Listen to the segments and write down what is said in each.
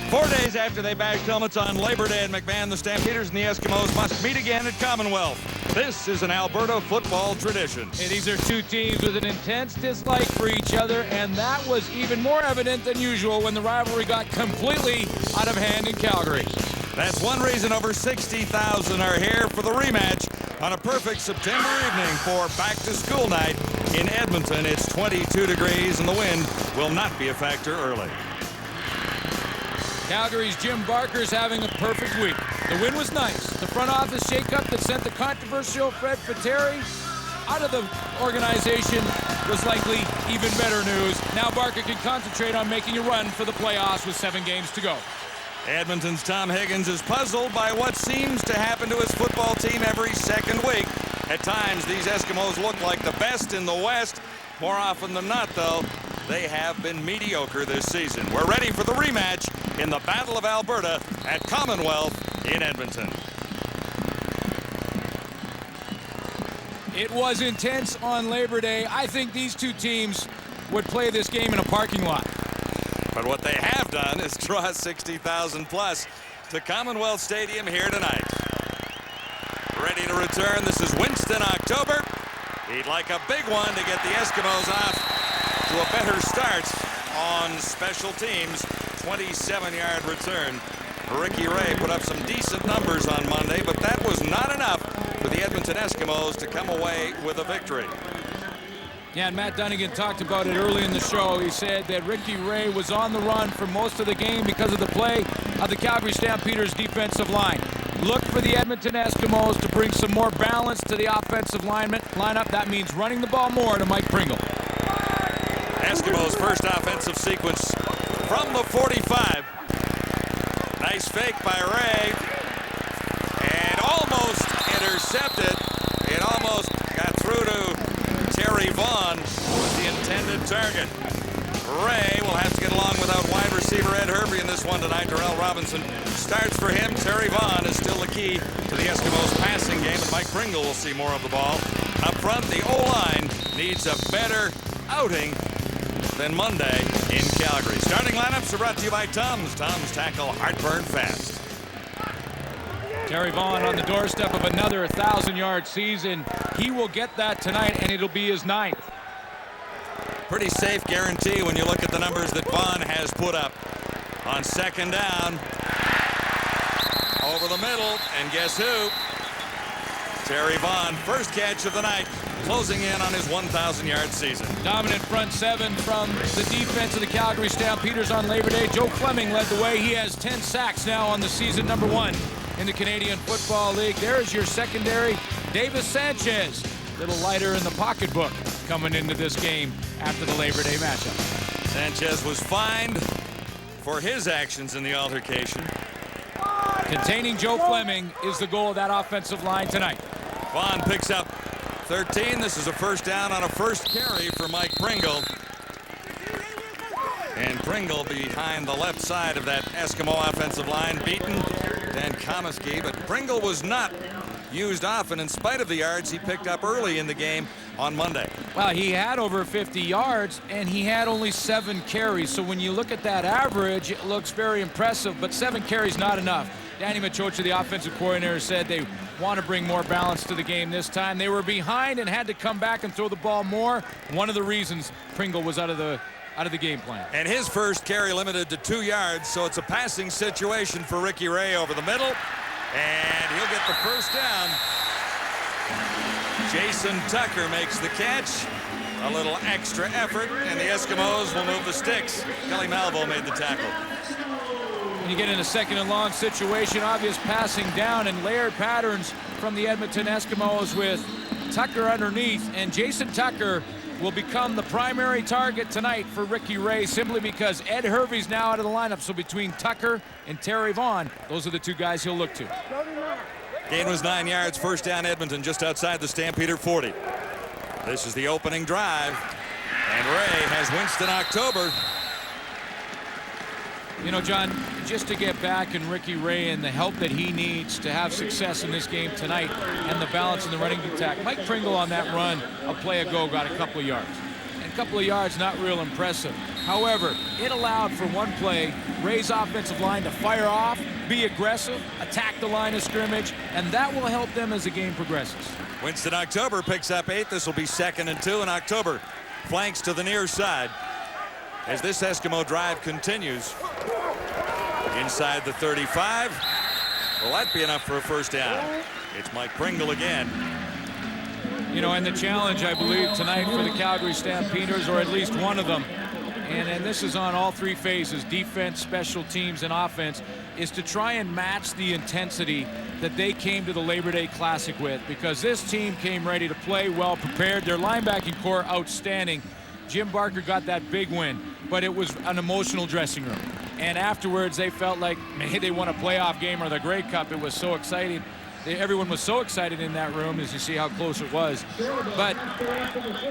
4 days after they bashed helmets on Labor Day in McMahon, the Stampeders and the Eskimos must meet again at Commonwealth. This is an Alberta football tradition. And these are two teams with an intense dislike for each other, and that was even more evident than usual when the rivalry got completely out of hand in Calgary. That's one reason over 60,000 are here for the rematch on a perfect September evening for back-to-school night in Edmonton. It's 22 degrees and the wind will not be a factor early. Calgary's Jim Barker's having a perfect week. The win was nice. The front office shakeup that sent the controversial Fred Fateri out of the organization was likely even better news. Now Barker can concentrate on making a run for the playoffs with 7 games to go. Edmonton's Tom Higgins is puzzled by what seems to happen to his football team every second week. At times, these Eskimos look like the best in the West. More often than not, though, they have been mediocre this season. We're ready for the rematch in the Battle of Alberta at Commonwealth in Edmonton. It was intense on Labor Day. I think these two teams would play this game in a parking lot. But what they have done is draw 60,000 plus to Commonwealth Stadium here tonight. Ready to return. This is Winston October. He'd like a big one to get the Eskimos off to a better start on special teams. 27-yard return. Ricky Ray put up some decent numbers on Monday, but that was not enough for the Edmonton Eskimos to come away with a victory. Yeah, and Matt Dunnigan talked about it early in the show. He said that Ricky Ray was on the run for most of the game because of the play of the Calgary Stampeders defensive line. Look for the Edmonton Eskimos to bring some more balance to the offensive lineup. That means running the ball more to Mike Pringle. Eskimos' first offensive sequence from the 45. Nice fake by Ray. And almost intercepted. It almost got through to Terry Vaughn, who was the intended target. Ray will have to get along without wide receiver Ed Hervey in this one tonight. Darrell Robinson starts for him. Terry Vaughn is still the key to the Eskimos' passing game, and Mike Pringle will see more of the ball. Up front, the O-line needs a better outing than Monday in Calgary. Starting lineups are brought to you by Tums. Tums tackle heartburn fast. Terry Vaughn on the doorstep of another 1,000-yard season. He will get that tonight, and it'll be his 9th. Pretty safe guarantee when you look at the numbers that Vaughn has put up. On second down, over the middle, and guess who? Terry Vaughn, first catch of the night, closing in on his 1,000-yard season. Dominant front 7 from the defense of the Calgary Stampeders on Labor Day. Joe Fleming led the way. He has 10 sacks now on the season, number 1 in the Canadian Football League. There's your secondary. Davis Sanchez, a little lighter in the pocketbook coming into this game after the Labor Day matchup. Sanchez was fined for his actions in the altercation. Containing Joe Fleming is the goal of that offensive line tonight. Vaughn picks up 13. This is a first down on a first carry for Mike Pringle. And Pringle behind the left side of that Eskimo offensive line, beaten Dan Komisky, but Pringle was not used often in spite of the yards he picked up early in the game on Monday. Well, he had over 50 yards, and he had only 7 carries. So when you look at that average, it looks very impressive, but 7 carries not enough. Danny Machocha, the offensive coordinator, said they want to bring more balance to the game this time. They were behind and had to come back and throw the ball more. One of the reasons Pringle was out of the game plan. And his first carry limited to 2 yards, so it's a passing situation for Ricky Ray over the middle. And he'll get the first down. Jason Tucker makes the catch. A little extra effort, and the Eskimos will move the sticks. Kelly Malvo made the tackle. When you get in a second and long situation, obvious passing down and layered patterns from the Edmonton Eskimos with Tucker underneath. And Jason Tucker will become the primary target tonight for Ricky Ray simply because Ed Hervey's now out of the lineup. So between Tucker and Terry Vaughn, those are the 2 guys he'll look to. Gain was 9 yards, first down Edmonton, just outside the Stampeder 40. This is the opening drive, and Ray has Winston October. You know, John, just to get back in Ricky Ray and the help that he needs to have success in this game tonight and the balance in the running attack. Mike Pringle on that run a play ago got a couple of yards. And a couple of yards, not real impressive. However, it allowed for one play, Ray's offensive line to fire off, be aggressive, attack the line of scrimmage, and that will help them as the game progresses. Winston October picks up 8. This will be 2nd and 2, and October flanks to the near side as this Eskimo drive continues. Inside the 35. Will that be enough for a first down? It's Mike Pringle again. You know, and the challenge, I believe, tonight for the Calgary Stampeders, or at least one of them, and this is on all three phases, defense, special teams, and offense, is to try and match the intensity that they came to the Labor Day Classic with, because this team came ready to play, well prepared. Their linebacking core outstanding. Jim Barker got that big win, but it was an emotional dressing room. And afterwards, they felt like maybe they won a playoff game or the Grey Cup. It was so exciting. Everyone was so excited in that room, as you see how close it was. But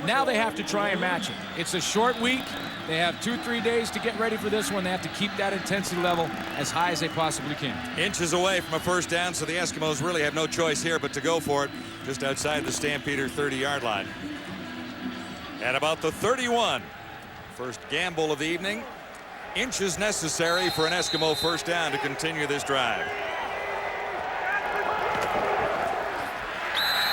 now they have to try and match it. It's a short week. They have 2-3 days to get ready for this one. They have to keep that intensity level as high as they possibly can. Inches away from a first down, so the Eskimos really have no choice here but to go for it just outside the Stampeder 30-yard line. At about the 31, first gamble of the evening. Inches necessary for an Eskimo first down to continue this drive.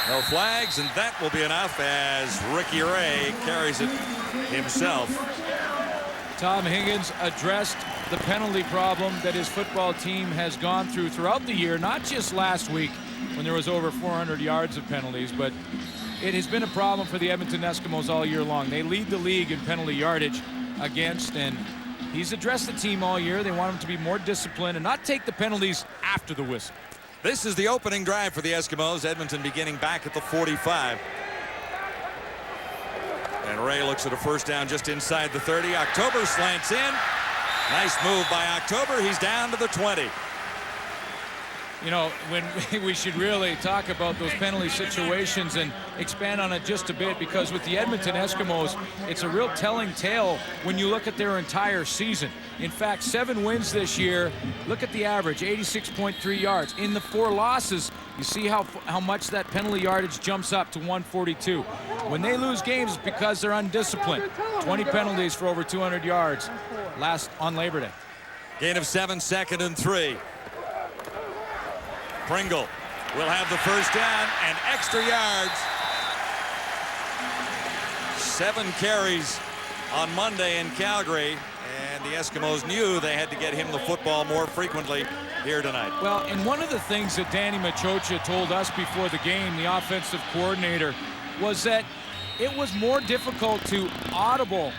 No flags, and that will be enough as Ricky Ray carries it himself. Tom Higgins addressed the penalty problem that his football team has gone through throughout the year, not just last week when there was over 400 yards of penalties, but it has been a problem for the Edmonton Eskimos all year long. They lead the league in penalty yardage against, and he's addressed the team all year. They want him to be more disciplined and not take the penalties after the whistle. This is the opening drive for the Eskimos. Edmonton beginning back at the 45. And Ray looks at a first down just inside the 30. October slants in. Nice move by October. He's down to the 20. You know, when we should really talk about those penalty situations and expand on it just a bit, because with the Edmonton Eskimos, it's a real telling tale when you look at their entire season. In fact, 7 wins this year. Look at the average, 86.3 yards. In the 4 losses, you see how much that penalty yardage jumps up to 142. When they lose games, it's because they're undisciplined. 20 penalties for over 200 yards last on Labor Day. Gain of 7, 2nd and 3. Pringle will have the first down and extra yards. 7 carries on Monday in Calgary, and the Eskimos knew they had to get him the football more frequently here tonight. Well, and one of the things that Danny Machocha told us before the game, the offensive coordinator, was that it was more difficult to audible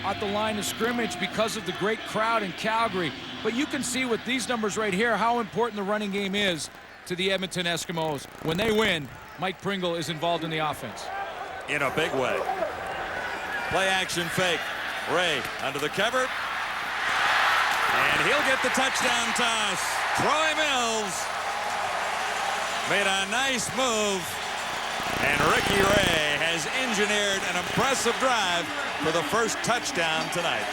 at the line of scrimmage because of the great crowd in Calgary. But you can see with these numbers right here how important the running game is to the Edmonton Eskimos. When they win, Mike Pringle is involved in the offense. In a big way. Play action fake. Ray under the cover. And he'll get the touchdown toss. Troy Mills made a nice move. And Ricky Ray has engineered an impressive drive for the first touchdown tonight.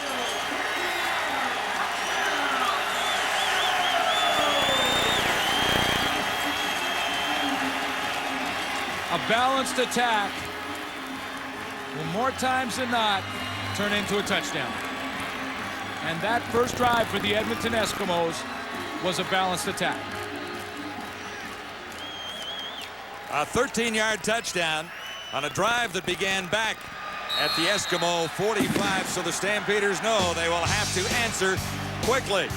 A balanced attack will more times than not turn into a touchdown. And that first drive for the Edmonton Eskimos was a balanced attack. A 13-yard touchdown on a drive that began back at the Eskimo 45, so the Stampeders know they will have to answer quickly.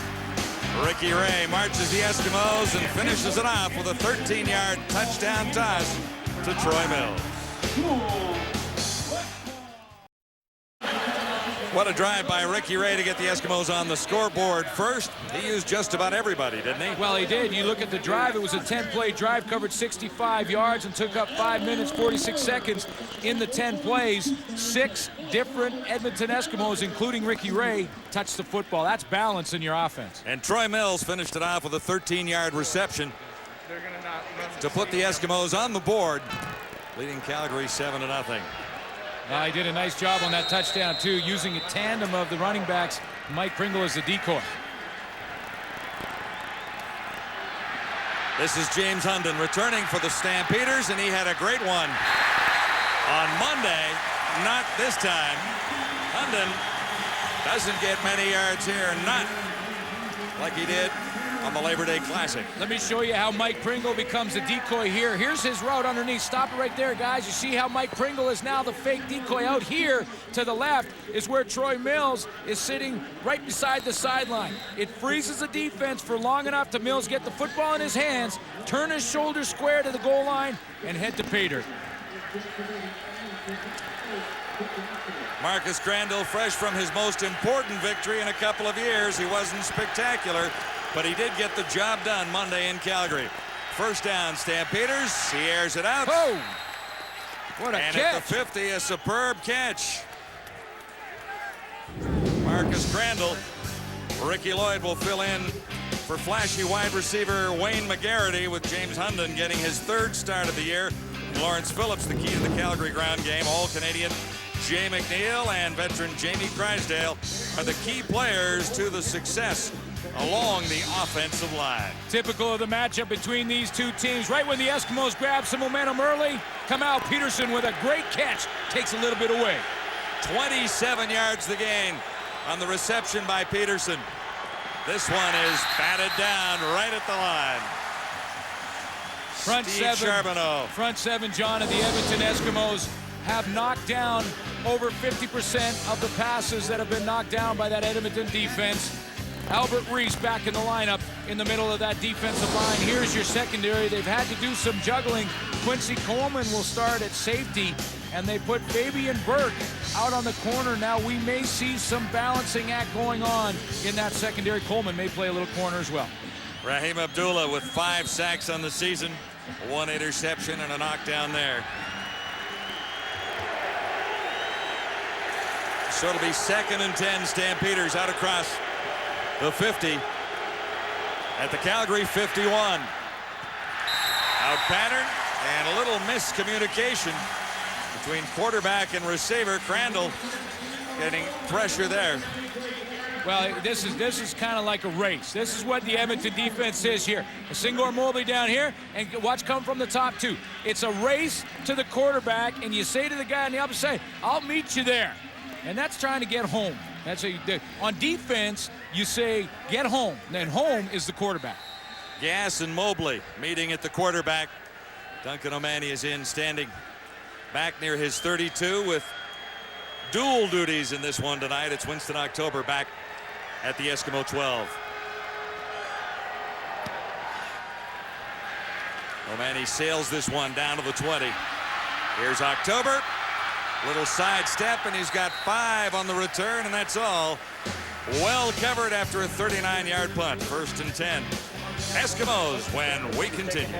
Ricky Ray marches the Eskimos and finishes it off with a 13-yard touchdown toss to Troy Mills. What a drive by Ricky Ray to get the Eskimos on the scoreboard first. He used just about everybody, didn't he? Well, he did. You look at the drive, it was a 10-play drive, covered 65 yards and took up 5 minutes, 46 seconds in the 10 plays. 6 different Edmonton Eskimos, including Ricky Ray, touched the football. That's balance in your offense. And Troy Mills finished it off with a 13-yard reception to put the Eskimos on the board, leading Calgary 7-0. He did a nice job on that touchdown, too, using a tandem of the running backs, Mike Pringle as the decoy. This is James Hunden returning for the Stampeders, and he had a great one on Monday. Not this time. Hunden Doesn't get many yards here, not like he did on the Labor Day Classic. Let me show you how Mike Pringle becomes a decoy here. Here's his route underneath. Stop it right there, guys. You see how Mike Pringle is now the fake decoy. Out here to the left is where Troy Mills is sitting right beside the sideline. It freezes the defense for long enough to Mills get the football in his hands, turn his shoulders square to the goal line, and head to pay dirt. Marcus Crandall, fresh from his most important victory in a couple of years. He wasn't spectacular, but he did get the job done Monday in Calgary. First down, Stampeders. He airs it out. Oh, what a and catch. at the 50, a superb catch. Marcus Crandall. Ricky Lloyd will fill in for flashy wide receiver Wayne McGarity, with James Hunden getting his third start of the year. Lawrence Phillips, the key to the Calgary ground game. All-Canadian Jay McNeil and veteran Jamie Crysdale are the key players to the success along the offensive line. Typical of the matchup between these two teams. Right when the Eskimos grab some momentum early, Kamal Peterson with a great catch takes a little bit away. 27 yards the gain on the reception by Peterson. This one is batted down right at the line. Front seven, John, and the Edmonton Eskimos have knocked down over 50% of the passes that have been knocked down by that Edmonton defense. Albert Reese back in the lineup in the middle of that defensive line. Here's your secondary. They've had to do some juggling. Quincy Coleman will start at safety, and they put Fabian Burke out on the corner. Now we may see some balancing act going on in that secondary. Coleman may play a little corner as well. Raheem Abdullah with 5 sacks on the season, 1 interception and a knockdown there. So it'll be 2nd and 10, Stampeders out across the 50 at the Calgary 51. Out pattern and a little miscommunication between quarterback and receiver. Crandall getting pressure there. Well, this is kind of like a race. This is what the Edmonton defense is here. A Singor Mobley down here, and watch come from the top too. It's a race to the quarterback, and you say to the guy on the opposite side, I'll meet you there. And that's trying to get home. That's what you do. On defense, you say, get home. Then home is the quarterback. Gass and Mobley meeting at the quarterback. Duncan O'Mahony is in, standing back near his 32 with dual duties in this one tonight. It's Winston October back at the Eskimo 12. O'Mahony sails this one down to the 20. Here's October. Little side step, and he's got 5 on the return, and that's all. Well covered after a 39-yard punt. 1st and 10. Eskimos when we continue.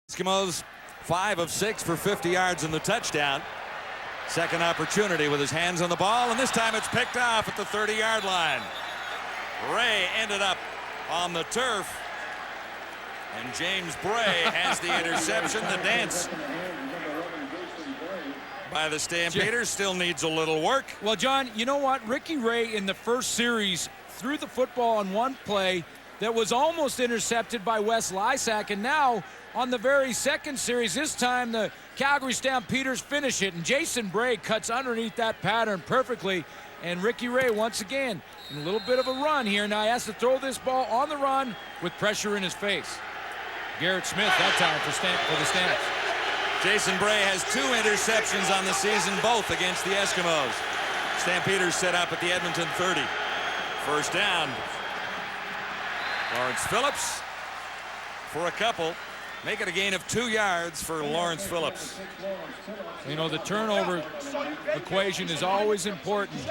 Eskimos 5 of 6 for 50 yards in the touchdown. Second opportunity with his hands on the ball, and this time it's picked off at the 30-yard line. Ray ended up on the turf, and James Bray has the interception. The dance by the Stampeders still needs a little work. Well, John, you know what? Ricky Ray in the first series threw the football on one play that was almost intercepted by Wes Lysak, and now on the very second series, this time the Calgary Stampeders finish it, and Jason Bray cuts underneath that pattern perfectly, and Ricky Ray once again in a little bit of a run here. Now he has to throw this ball on the run with pressure in his face. Garrett Smith that time for the Stamps. Jason Bray has 2 interceptions on the season, both against the Eskimos. Stampeders set up at the Edmonton 30. First down. Lawrence Phillips for a couple. Make it a gain of 2 yards for Lawrence Phillips. You know, the turnover equation is always important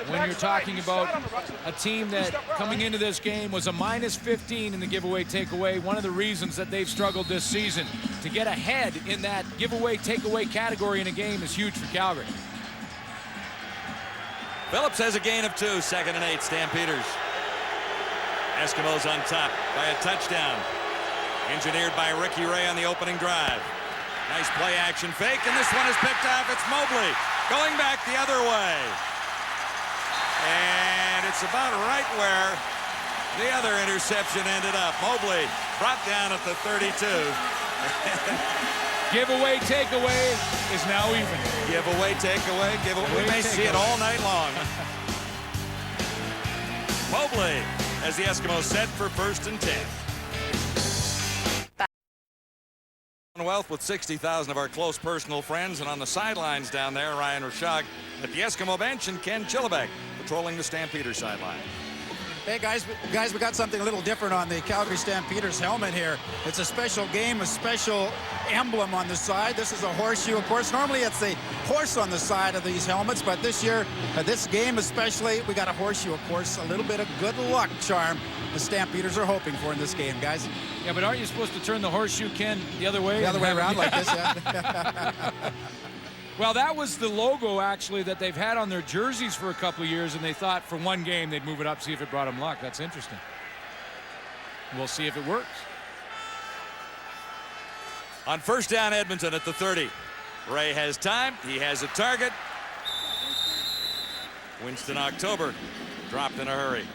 when you're talking about a team that coming into this game was a -15 in the giveaway takeaway. One of the reasons that they've struggled this season. To get ahead in that giveaway takeaway category in a game is huge for Calgary. Phillips has a gain of 2, 2nd and 8, Stampeders. Eskimos on top by a touchdown. Engineered by Ricky Ray on the opening drive. Nice play action fake, and this one is picked off. It's Mobley going back the other way. And it's about right where the other interception ended up. Mobley brought down at the 32. Giveaway, takeaway is now even. Giveaway, takeaway, giveaway. We may see it all night long. Mobley as the Eskimos set for 1st and 10. Wealth with 60,000 of our close personal friends, and on the sidelines down there, Ryan Rashog at the Eskimo bench, and Ken Chillibeck patrolling the Stampeders sideline. Hey guys, we got something a little different on the Calgary Stampeders helmet here. It's a special game, a special emblem on the side. This is a horseshoe, of course. Normally it's a horse on the side of these helmets, but this year, this game especially, we got a horseshoe, of course. A little bit of good luck charm the Stampeders are hoping for in this game, guys. Yeah, but aren't you supposed to turn the horseshoe, Ken, the other way? The other way around like this, yeah. Well, that was the logo, actually, that they've had on their jerseys for a couple of years, and they thought for one game they'd move it up, see if it brought them luck. That's interesting. We'll see if it works. On 1st down, Edmonton at the 30. Ray has time. He has a target. Winston October dropped in a hurry.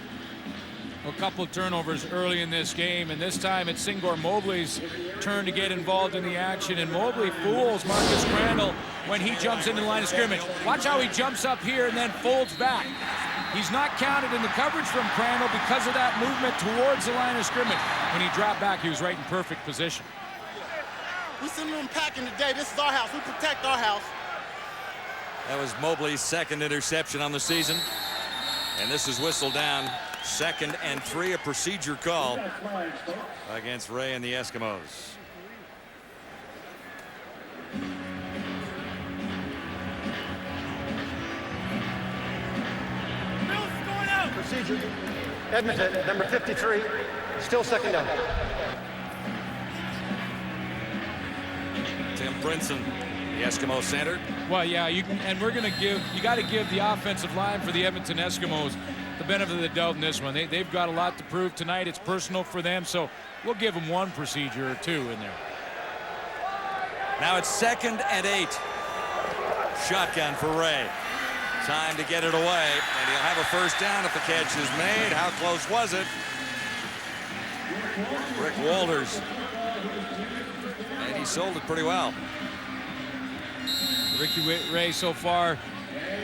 A couple of turnovers early in this game, and this time it's Singor Mobley's turn to get involved in the action, and Mobley fools Marcus Crandall when he jumps into the line of scrimmage. Watch how he jumps up here and then folds back. He's not counted in the coverage from Crandall because of that movement towards the line of scrimmage. When he dropped back, he was right in perfect position. We send them packing today. This is our house. We protect our house. That was Mobley's 2nd interception on the season, and this is whistled down. 2nd and 3, a procedure call against Ray and the Eskimos. Procedure. Edmonton, number 53, still 2nd down. Tim Brinson, the Eskimo center. Well, yeah, you got to give the offensive line for the Edmonton Eskimos the benefit of the doubt in this one. They've got a lot to prove tonight. It's personal for them, so we'll give them one procedure or two in there. Now it's 2nd and 8. Shotgun for Ray. Time to get it away, and he'll have a 1st down if the catch is made. How close was it? Rick Walters. And he sold it pretty well. Ricky Ray so far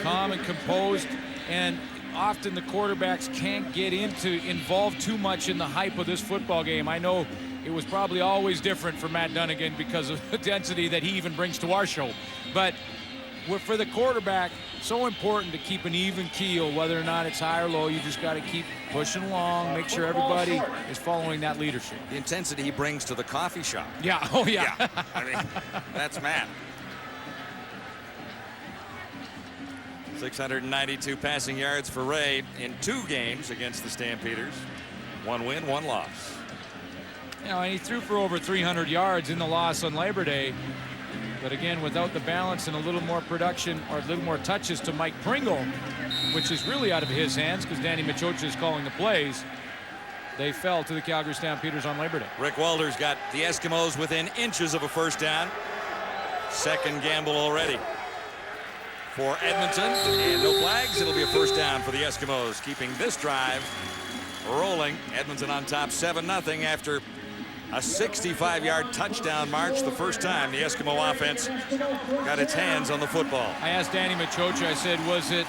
calm and composed, and often the quarterbacks can't get involved too much in the hype of this football game. I know it was probably always different for Matt Dunnigan because of the density that he even brings to our show. But for the quarterback, so important to keep an even keel, whether or not it's high or low. You just got to keep pushing along, make sure everybody is following that leadership. The intensity he brings to the coffee shop. Yeah, oh yeah. I mean, that's Matt. 692 passing yards for Ray in 2 games against the Stampeders. 1 win, 1 loss. You know, and he threw for over 300 yards in the loss on Labor Day. But again, without the balance and a little more production or a little more touches to Mike Pringle, which is really out of his hands because Danny Machocha is calling the plays, they fell to the Calgary Stampeders on Labor Day. Rick Walters got the Eskimos within inches of a 1st down. 2nd gamble already for Edmonton, and no flags. It'll be a 1st down for the Eskimos, keeping this drive rolling. Edmonton on top 7-0 after a 65-yard touchdown march, the first time the Eskimo offense got its hands on the football. I asked Danny Machocha, I said, was it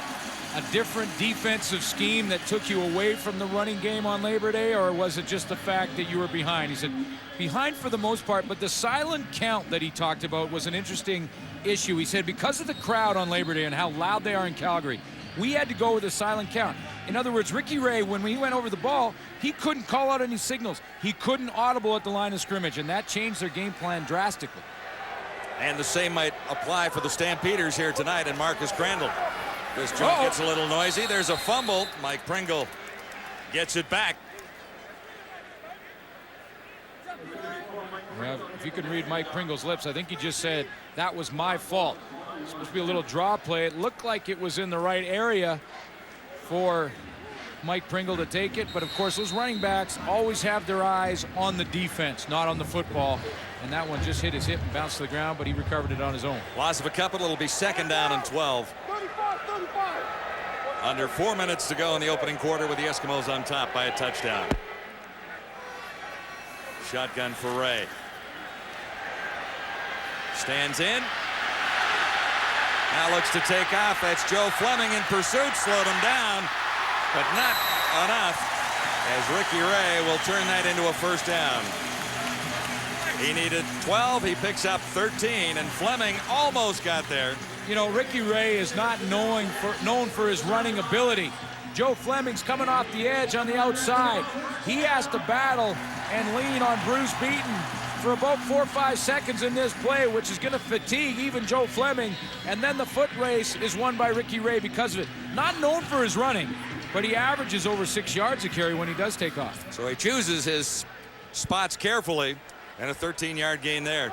a different defensive scheme that took you away from the running game on Labor Day, or was it just the fact that you were behind? He said, behind for the most part, but the silent count that he talked about was an interesting issue. He said, because of the crowd on Labor Day and how loud they are in Calgary, we had to go with a silent count. In other words, Ricky Ray, when he went over the ball, he couldn't call out any signals. He couldn't audible at the line of scrimmage, and that changed their game plan drastically. And the same might apply for the Stampeders here tonight and Marcus Crandall. This jump gets a little noisy. There's a fumble. Mike Pringle gets it back. Well, if you can read Mike Pringle's lips, I think he just said, that was my fault. It's supposed to be a little draw play. It looked like it was in the right area for Mike Pringle to take it, but of course those running backs always have their eyes on the defense, not on the football, and that one just hit his hip and bounced to the ground, but he recovered it on his own. Loss of a couple. It'll be 2nd down and 12. Under 4 minutes to go in the opening quarter with the Eskimos on top by a touchdown. Shotgun for Ray. Stands in. Now looks to take off. That's Joe Fleming in pursuit. Slowed him down, but not enough, as Ricky Ray will turn that into a first down. He needed 12. He picks up 13, and Fleming almost got there. You know, Ricky Ray is not known for his running ability. Joe Fleming's coming off the edge on the outside. He has to battle and lean on Bruce Beaton for about 4 or 5 seconds in this play, which is going to fatigue even Joe Fleming. And then the foot race is won by Ricky Ray because of it. Not known for his running, but he averages over 6 yards a carry when he does take off. So he chooses his spots carefully, and a 13-yard gain there.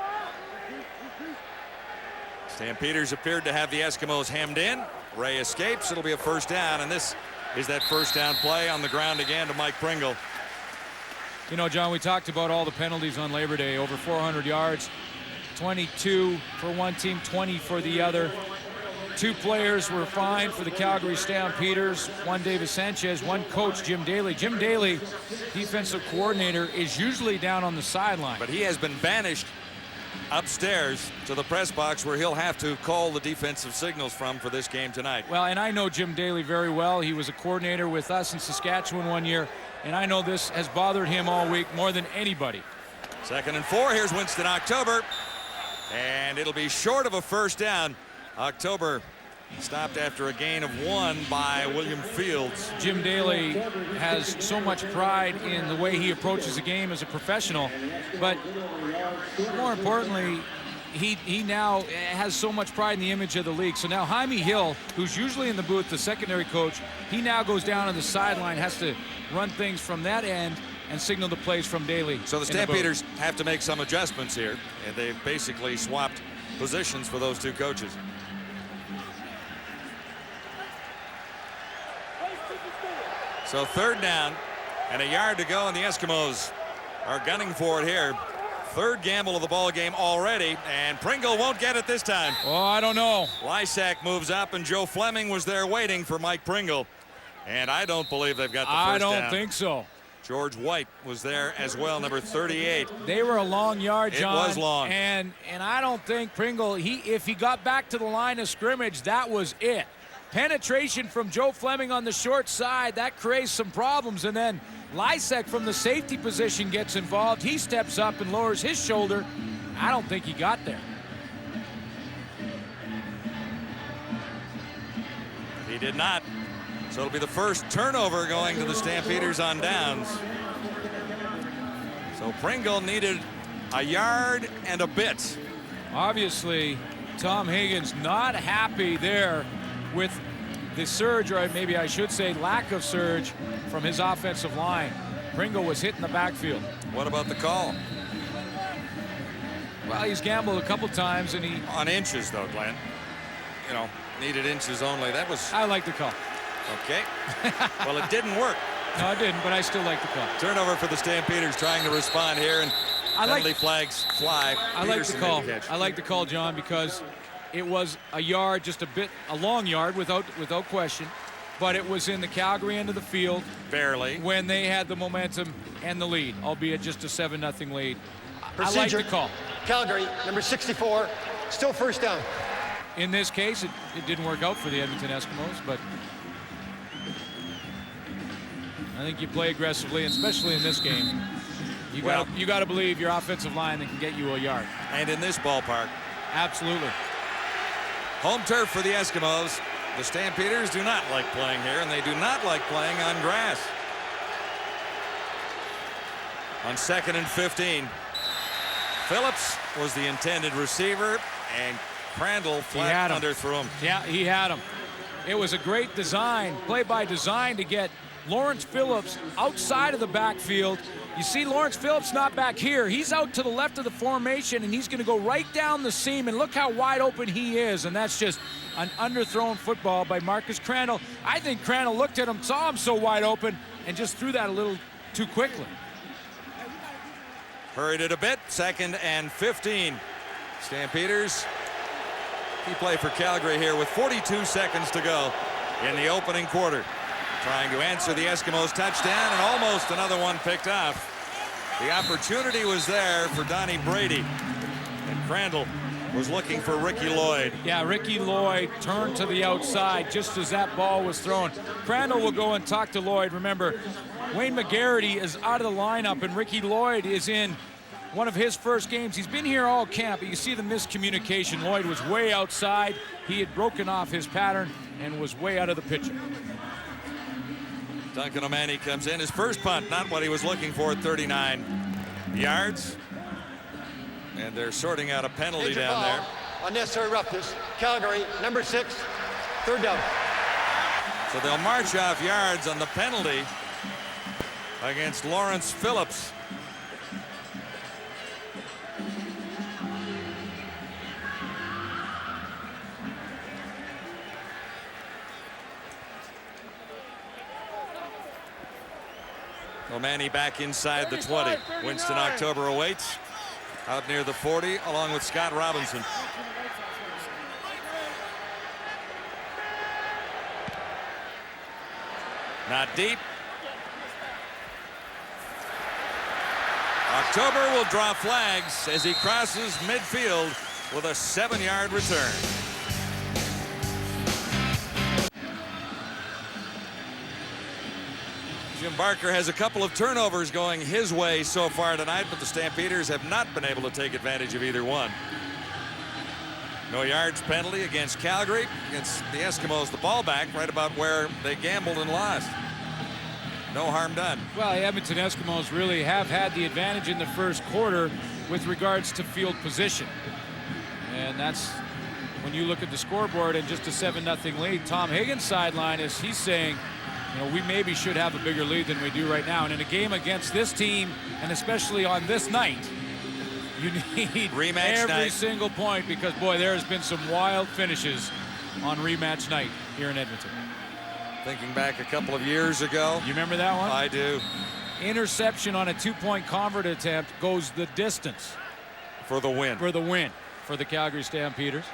Stampeders appeared to have the Eskimos hemmed in. Ray escapes. It'll be a first down, and this is that first down play on the ground again to Mike Pringle. You know, John, we talked about all the penalties on Labor Day, over 400 yards, 22 for one team, 20 for the other. 2 players were fined for the Calgary Stampeders, one David Sanchez, one coach, Jim Daly. Jim Daly, defensive coordinator, is usually down on the sideline. But he has been banished upstairs to the press box where he'll have to call the defensive signals from for this game tonight. Well, and I know Jim Daly very well. He was a coordinator with us in Saskatchewan one year, and I know this has bothered him all week more than anybody. 2nd and 4. Here's Winston October, and it'll be short of a first down. October stopped after a gain of 1 by William Fields. Jim Daly has so much pride in the way he approaches the game as a professional, but more importantly, he now has so much pride in the image of the league. So now Jaime Hill, who's usually in the booth, the secondary coach, he now goes down on the sideline, has to run things from that end and signal the plays from Daly. So the Stampeders have to make some adjustments here, and they've basically swapped positions for those 2 coaches. So 3rd down and a yard to go, and the Eskimos are gunning for it here. 3rd gamble of the ball game already, and Pringle won't get it this time. Oh, I don't know. Lysak moves up, and Joe Fleming was there waiting for Mike Pringle. And I don't believe they've got the first down. I don't think so. George White was there as well, number 38. They were a long yard, John. It was long. And I don't think Pringle, if he got back to the line of scrimmage, that was it. Penetration from Joe Fleming on the short side, that creates some problems. And then Lysak from the safety position gets involved. He steps up and lowers his shoulder. I don't think he got there. He did not. So it'll be the first turnover going to the Stampeders on downs. So Pringle needed a yard and a bit. Obviously, Tom Higgins not happy there with the surge, or maybe I should say lack of surge, from his offensive line. Pringle was hit in the backfield. What about the call? Well, he's gambled a couple times, and he... On inches, though, Glenn. You know, needed inches only. That was... I like the call. Okay. Well, it didn't work. No, it didn't, but I still like the call. Turnover for the Stampeders, trying to respond here, and penalty flags fly. I like the call. I like the call, John, because it was a yard, just a long yard without question, but it was in the Calgary end of the field. Barely. When they had the momentum and the lead, albeit just a 7-0 lead. Procedure. I like the call. Calgary, number 64, still first down. In this case, it didn't work out for the Edmonton Eskimos, but I think you play aggressively, and especially in this game. You got to believe your offensive line that can get you a yard. And in this ballpark. Absolutely. Home turf for the Eskimos. The Stampeders do not like playing here, and they do not like playing on grass. On 2nd and 15. Phillips was the intended receiver, and Crandall flat underthrew him. Yeah, he had him. It was a great design, play by design, to get Lawrence Phillips outside of the backfield. You see Lawrence Phillips not back here. He's out to the left of the formation, and he's going to go right down the seam, and look how wide open he is, and that's just an underthrown football by Marcus Crandall. I think Crandall looked at him, saw him so wide open, and just threw that a little too quickly. Hurried it a bit. 2nd and 15. Stampeders. He played for Calgary here with 42 seconds to go in the opening quarter. Trying to answer the Eskimos' touchdown, and almost another one picked off. The opportunity was there for Donnie Brady, and Crandall was looking for Ricky Lloyd. Yeah, Ricky Lloyd turned to the outside just as that ball was thrown. Crandall will go and talk to Lloyd. Remember, Wayne McGarity is out of the lineup, and Ricky Lloyd is in one of his first games. He's been here all camp, but you see the miscommunication. Lloyd was way outside. He had broken off his pattern and was way out of the picture. Duncan O'Mahony comes in. His first punt, not what he was looking for, 39 yards. And they're sorting out a penalty down there. Unnecessary roughness. Calgary, number 6, 3rd down. So they'll march off yards on the penalty against Lawrence Phillips. O'Mahony back inside the 20. Winston October awaits out near the 40 along with Scott Robinson. Not deep. October will draw flags as he crosses midfield with a 7-yard return. Jim Barker has a couple of turnovers going his way so far tonight, but the Stampeders have not been able to take advantage of either one. No yards penalty against Calgary. Against the Eskimos, the ball back right about where they gambled and lost. No harm done. Well, the Edmonton Eskimos really have had the advantage in the first quarter with regards to field position. And that's when you look at the scoreboard and just a 7-0 lead. Tom Higgins' sideline is he's saying, you know, we maybe should have a bigger lead than we do right now. And in a game against this team, and especially on this night, you need every single point because, boy, there has been some wild finishes on rematch night here in Edmonton. Thinking back a couple of years ago. You remember that one? I do. Interception on a 2-point convert attempt goes the distance. For the win. For the win for the Calgary Stampeders.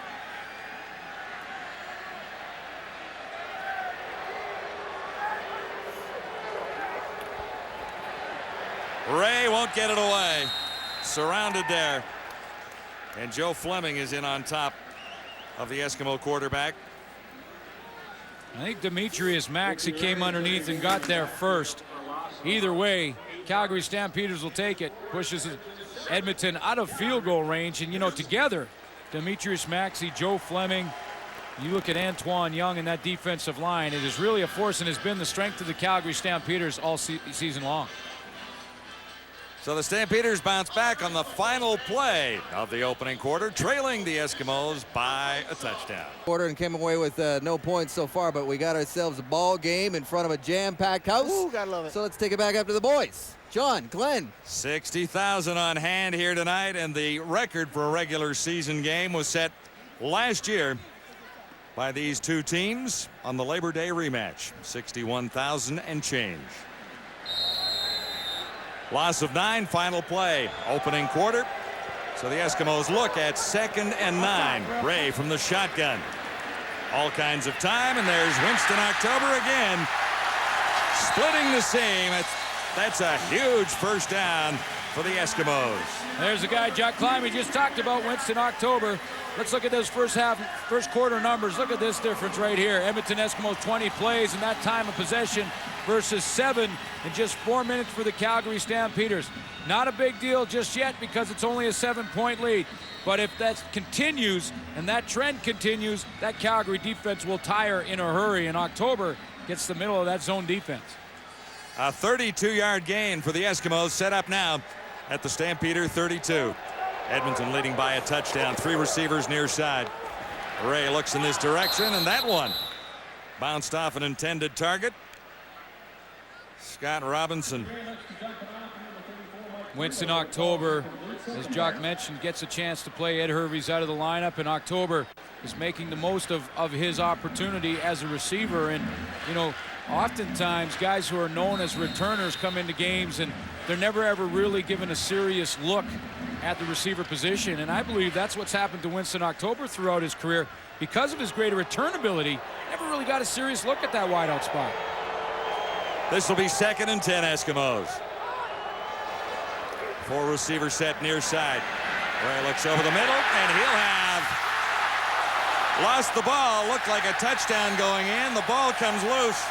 Ray won't get it away. Surrounded there. And Joe Fleming is in on top of the Eskimo quarterback. I think Demetrius Maxey came underneath and got there first. Either way, Calgary Stampeders will take it. Pushes Edmonton out of field goal range. And, you know, together, Demetrius Maxey, Joe Fleming, you look at Antoine Young and that defensive line. It is really a force and has been the strength of the Calgary Stampeders all season long. So the Stampeders bounce back on the final play of the opening quarter, trailing the Eskimos by a touchdown. Quarter and came away with no points so far, but we got ourselves a ball game in front of a jam-packed house. Ooh, gotta love it. So let's take it back up to the boys. John, Glenn. 60,000 on hand here tonight, and the record for a regular season game was set last year by these two teams on the Labor Day rematch. 61,000 and change. Loss of 9, final play, opening quarter. So the Eskimos look at 2nd and 9. Ray from the shotgun. All kinds of time, and there's Winston October again. Splitting the seam. That's a huge first down for the Eskimos. There's the guy, Jack Klein, we just talked about, Winston October. Let's look at those first quarter numbers. Look at this difference right here. Edmonton Eskimos 20 plays in that time of possession versus 7 in just 4 minutes for the Calgary Stampeders. Not a big deal just yet because it's only a 7-point lead. But if that continues and that trend continues, that Calgary defense will tire in a hurry. And October gets the middle of that zone defense. A 32-yard gain for the Eskimos set up now at the Stampeder 32. Edmonton leading by a touchdown. 3 receivers near side. Ray looks in this direction, and that one bounced off an intended target. Scott Robinson. Winston October, as Jock mentioned, gets a chance to play. Ed Hervey's out of the lineup, and October is making the most of his opportunity as a receiver. And, you know, oftentimes guys who are known as returners come into games and they're never ever really given a serious look at the receiver position. And I believe that's what's happened to Winston October throughout his career. Because of his greater return ability, never really got a serious look at that wideout spot. This will be 2nd and 10 Eskimos. 4 receiver set near side. Ray looks over the middle, and he'll have Lost the ball. Looked like a touchdown going in. The ball comes loose.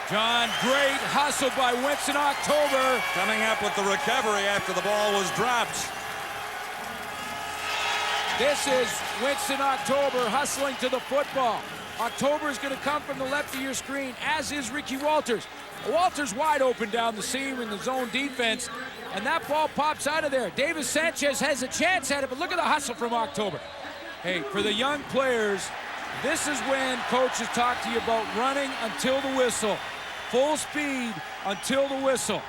John, great hustle by Winston October. Coming up with the recovery after the ball was dropped. This is Winston October hustling to the football. October is going to come from the left of your screen, as is Ricky Walters. Walters wide open down the seam in the zone defense, and that ball pops out of there. Davis Sanchez has a chance at it, but look at the hustle from October. Hey, for the young players, this is when coaches talk to you about running until the whistle. Full speed until the whistle.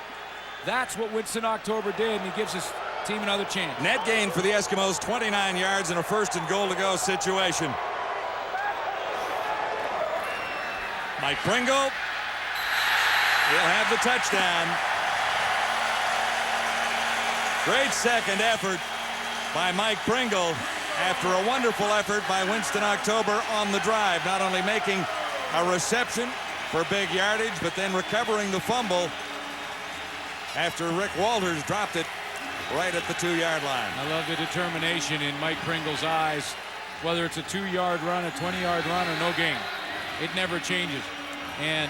That's what Winston October did, and he gives his team another chance. Net gain for the Eskimos, 29 yards in a 1st and goal to go situation. Mike Pringle. He'll have the touchdown. Great second effort by Mike Pringle after a wonderful effort by Winston October on the drive, not only making a reception for big yardage, but then recovering the fumble after Rick Walters dropped it right at the 2-yard line. I love the determination in Mike Pringle's eyes, whether it's a 2-yard run, a 20-yard run, or no gain. It never changes. And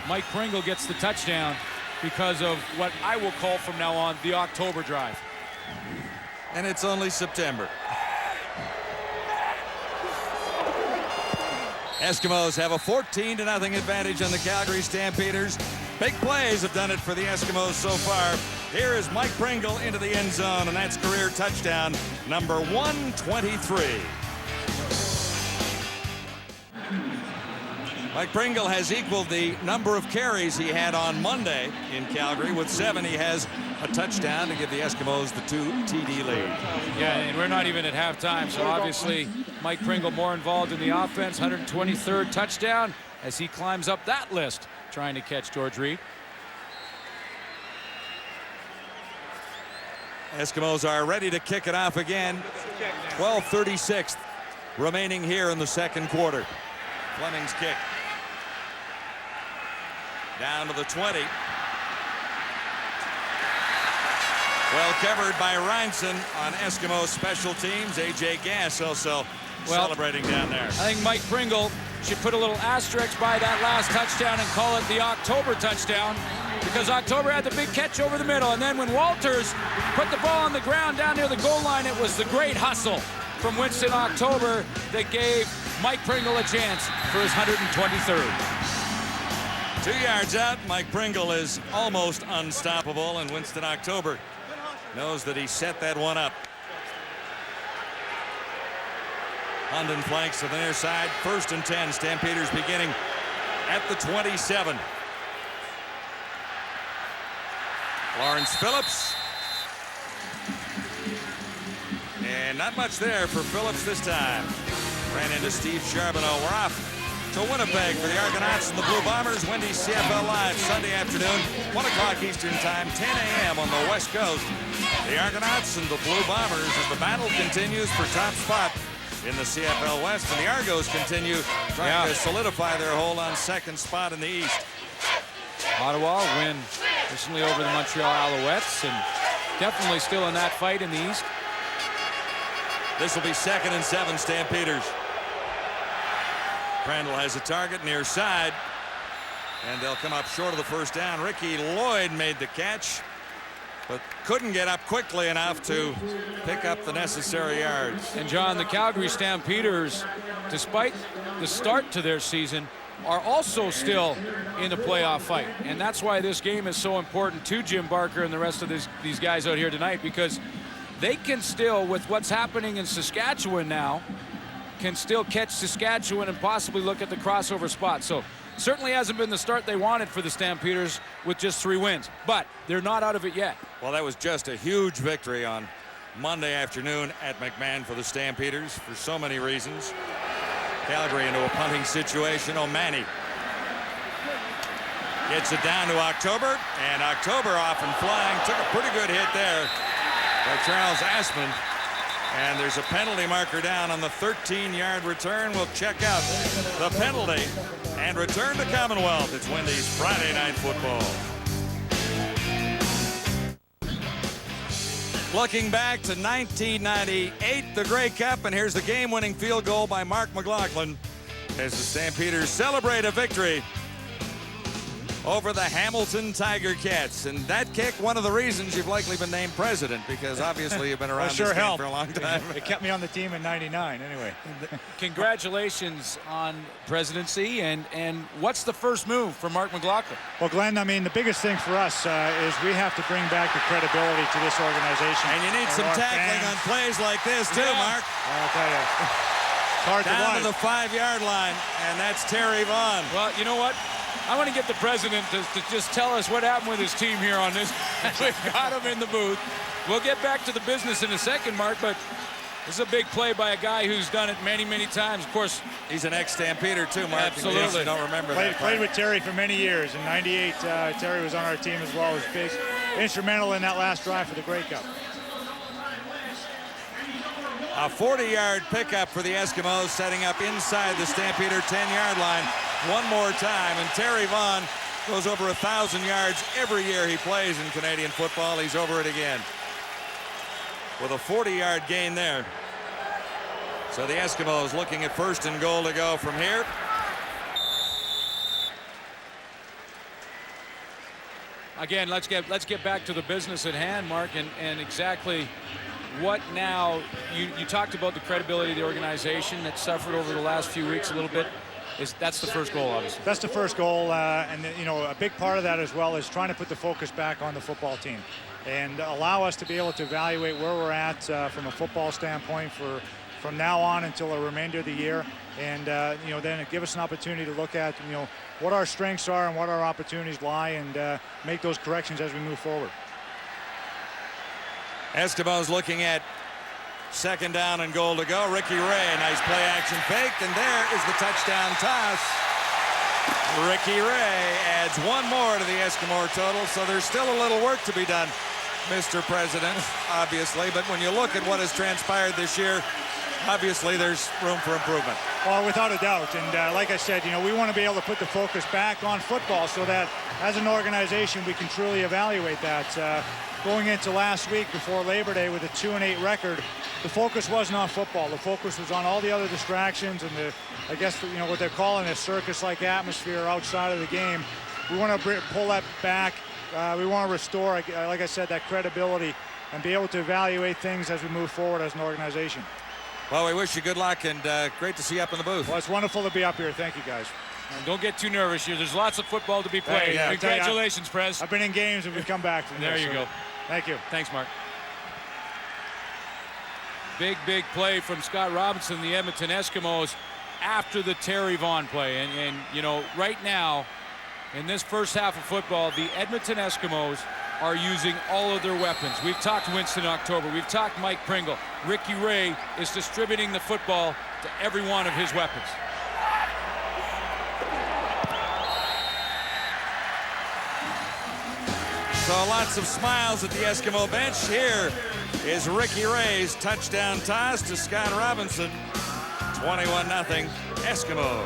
Mike Pringle gets the touchdown because of what I will call from now on the October drive. And it's only September. Eskimos have a 14-0 advantage on the Calgary Stampeders. Big plays have done it for the Eskimos so far. Here is Mike Pringle into the end zone, and that's career touchdown number 123. Mike Pringle has equaled the number of carries he had on Monday in Calgary. With 7, he has a touchdown to give the Eskimos the 2 TD lead. Yeah, and we're not even at halftime, so obviously Mike Pringle more involved in the offense. 123rd touchdown as he climbs up that list, trying to catch George Reed. Eskimos are ready to kick it off again. 12:36 remaining here in the 2nd quarter. Fleming's kick. Down to the 20. Well covered by Reinson on Eskimo special teams. A.J. Gass also celebrating down there. I think Mike Pringle should put a little asterisk by that last touchdown and call it the October touchdown, because October had the big catch over the middle, and then when Walters put the ball on the ground down near the goal line, it was the great hustle from Winston October that gave Mike Pringle a chance for his 123rd. 2 yards out, Mike Pringle is almost unstoppable, and Winston October knows that he set that one up. London flanks to the near side. 1st and 10. Stampeders beginning at the 27. Lawrence Phillips. And not much there for Phillips this time. Ran into Steve Charbonneau. We're off to Winnipeg for the Argonauts and the Blue Bombers. Wendy's CFL Live Sunday afternoon, 1 o'clock Eastern Time, 10 a.m. on the West Coast. The Argonauts and the Blue Bombers as the battle continues for top spot in the CFL West, and the Argos continue trying to solidify their hold on 2nd spot in the East. Ottawa win recently over the Montreal Alouettes, and definitely still in that fight in the East. This will be 2nd and 7 Stampeders. Crandall has a target near side, and they'll come up short of the 1st down. Ricky Lloyd made the catch, but couldn't get up quickly enough to pick up the necessary yards. And John, the Calgary Stampeders, despite the start to their season, are also still in the playoff fight. And that's why this game is so important to Jim Barker and the rest of these guys out here tonight, because they can still, with what's happening in Saskatchewan now, can still catch Saskatchewan and possibly look at the crossover spot. So certainly hasn't been the start they wanted for the Stampeders with just 3 wins, but they're not out of it yet. Well, that was just a huge victory on Monday afternoon at McMahon for the Stampeders for so many reasons. Calgary into a punting situation. O'Mahony gets it down to October, and October off and flying. Took a pretty good hit there by Charles Assman. And there's a penalty marker down on the 13-yard return. We'll check out the penalty and return to Commonwealth. It's Wendy's Friday Night Football. Looking back to 1998, the Grey Cup, and here's the game-winning field goal by Mark McLaughlin as the Stampeders celebrate a victory over the Hamilton Tiger Cats. And that kick, one of the reasons you've likely been named president, because obviously you've been around sure this game helped. for a long time. It kept me on the team in '99 anyway. Congratulations on presidency, and what's the first move for Mark McLaughlin? Well, Glenn, I mean, the biggest thing for us is we have to bring back the credibility to this organization. And you need some our tackling fans. on plays like this, too, Mark. I'll tell you. It's hard Down to to the 5-yard line, and that's Terry Vaughn. Well, you know what? I want to get the president to just tell us what happened with his team here on this. We've got him in the booth. We'll get back to the business in a second, Mark, but this is a big play by a guy who's done it many, many times. Of course, he's an ex-Stampeder, too, Mark. Absolutely. In case you don't remember that. Played with Terry for many years. In '98, Terry was on our team as well. Was big, instrumental in that last drive for the Grey Cup. A 40-yard pickup for the Eskimos, setting up inside the Stampeder 10-yard line one more time. And Terry Vaughn goes over 1,000 yards every year he plays in Canadian football. He's over it again with a 40-yard gain there. So the Eskimos looking at 1st and goal to go from here. again, let's get back to the business at hand, Mark, and exactly what now. You talked about the credibility of the organization that suffered over the last few weeks a little bit. That's the first goal, obviously. That's the first goal, and you know, a big part of that as well is trying to put the focus back on the football team and allow us to be able to evaluate where we're at from a football standpoint from now on until the remainder of the year, and you know, then give us an opportunity to look at, you know, what our strengths are and what our opportunities lie, and make those corrections as we move forward. Eskimos looking at 2nd down and goal to go. Ricky Ray, nice play action fake, and there is the touchdown toss. Ricky Ray adds one more to the Eskimo total, so there's still a little work to be done, Mr. President, obviously, but when you look at what has transpired this year, obviously there's room for improvement. Well, without a doubt, and like I said, you know, we want to be able to put the focus back on football so that as an organization we can truly evaluate that. Going into last week before Labor Day with a 2-8 record, the focus wasn't on football. The focus was on all the other distractions and the, I guess, you know, what they're calling a circus-like atmosphere outside of the game. We want to pull that back. We want to restore, like I said, that credibility and be able to evaluate things as we move forward as an organization. Well, we wish you good luck, and great to see you up in the booth. Well, it's wonderful to be up here. Thank you, guys. And don't get too nervous here. There's lots of football to be played. Yeah, congratulations, Prez. I've been in games and we come back from there. You go. Thank you. Thanks, Mark. Big play from Scott Robinson, the Edmonton Eskimos, after the Terry Vaughn play. And you know, right now, in this first half of football, the Edmonton Eskimos are using all of their weapons. We've talked Winston October. We've talked Mike Pringle. Ricky Ray is distributing the football to every one of his weapons. So lots of smiles at the Eskimo bench. Here is Ricky Ray's touchdown toss to Scott Robinson. 21-0 Eskimos.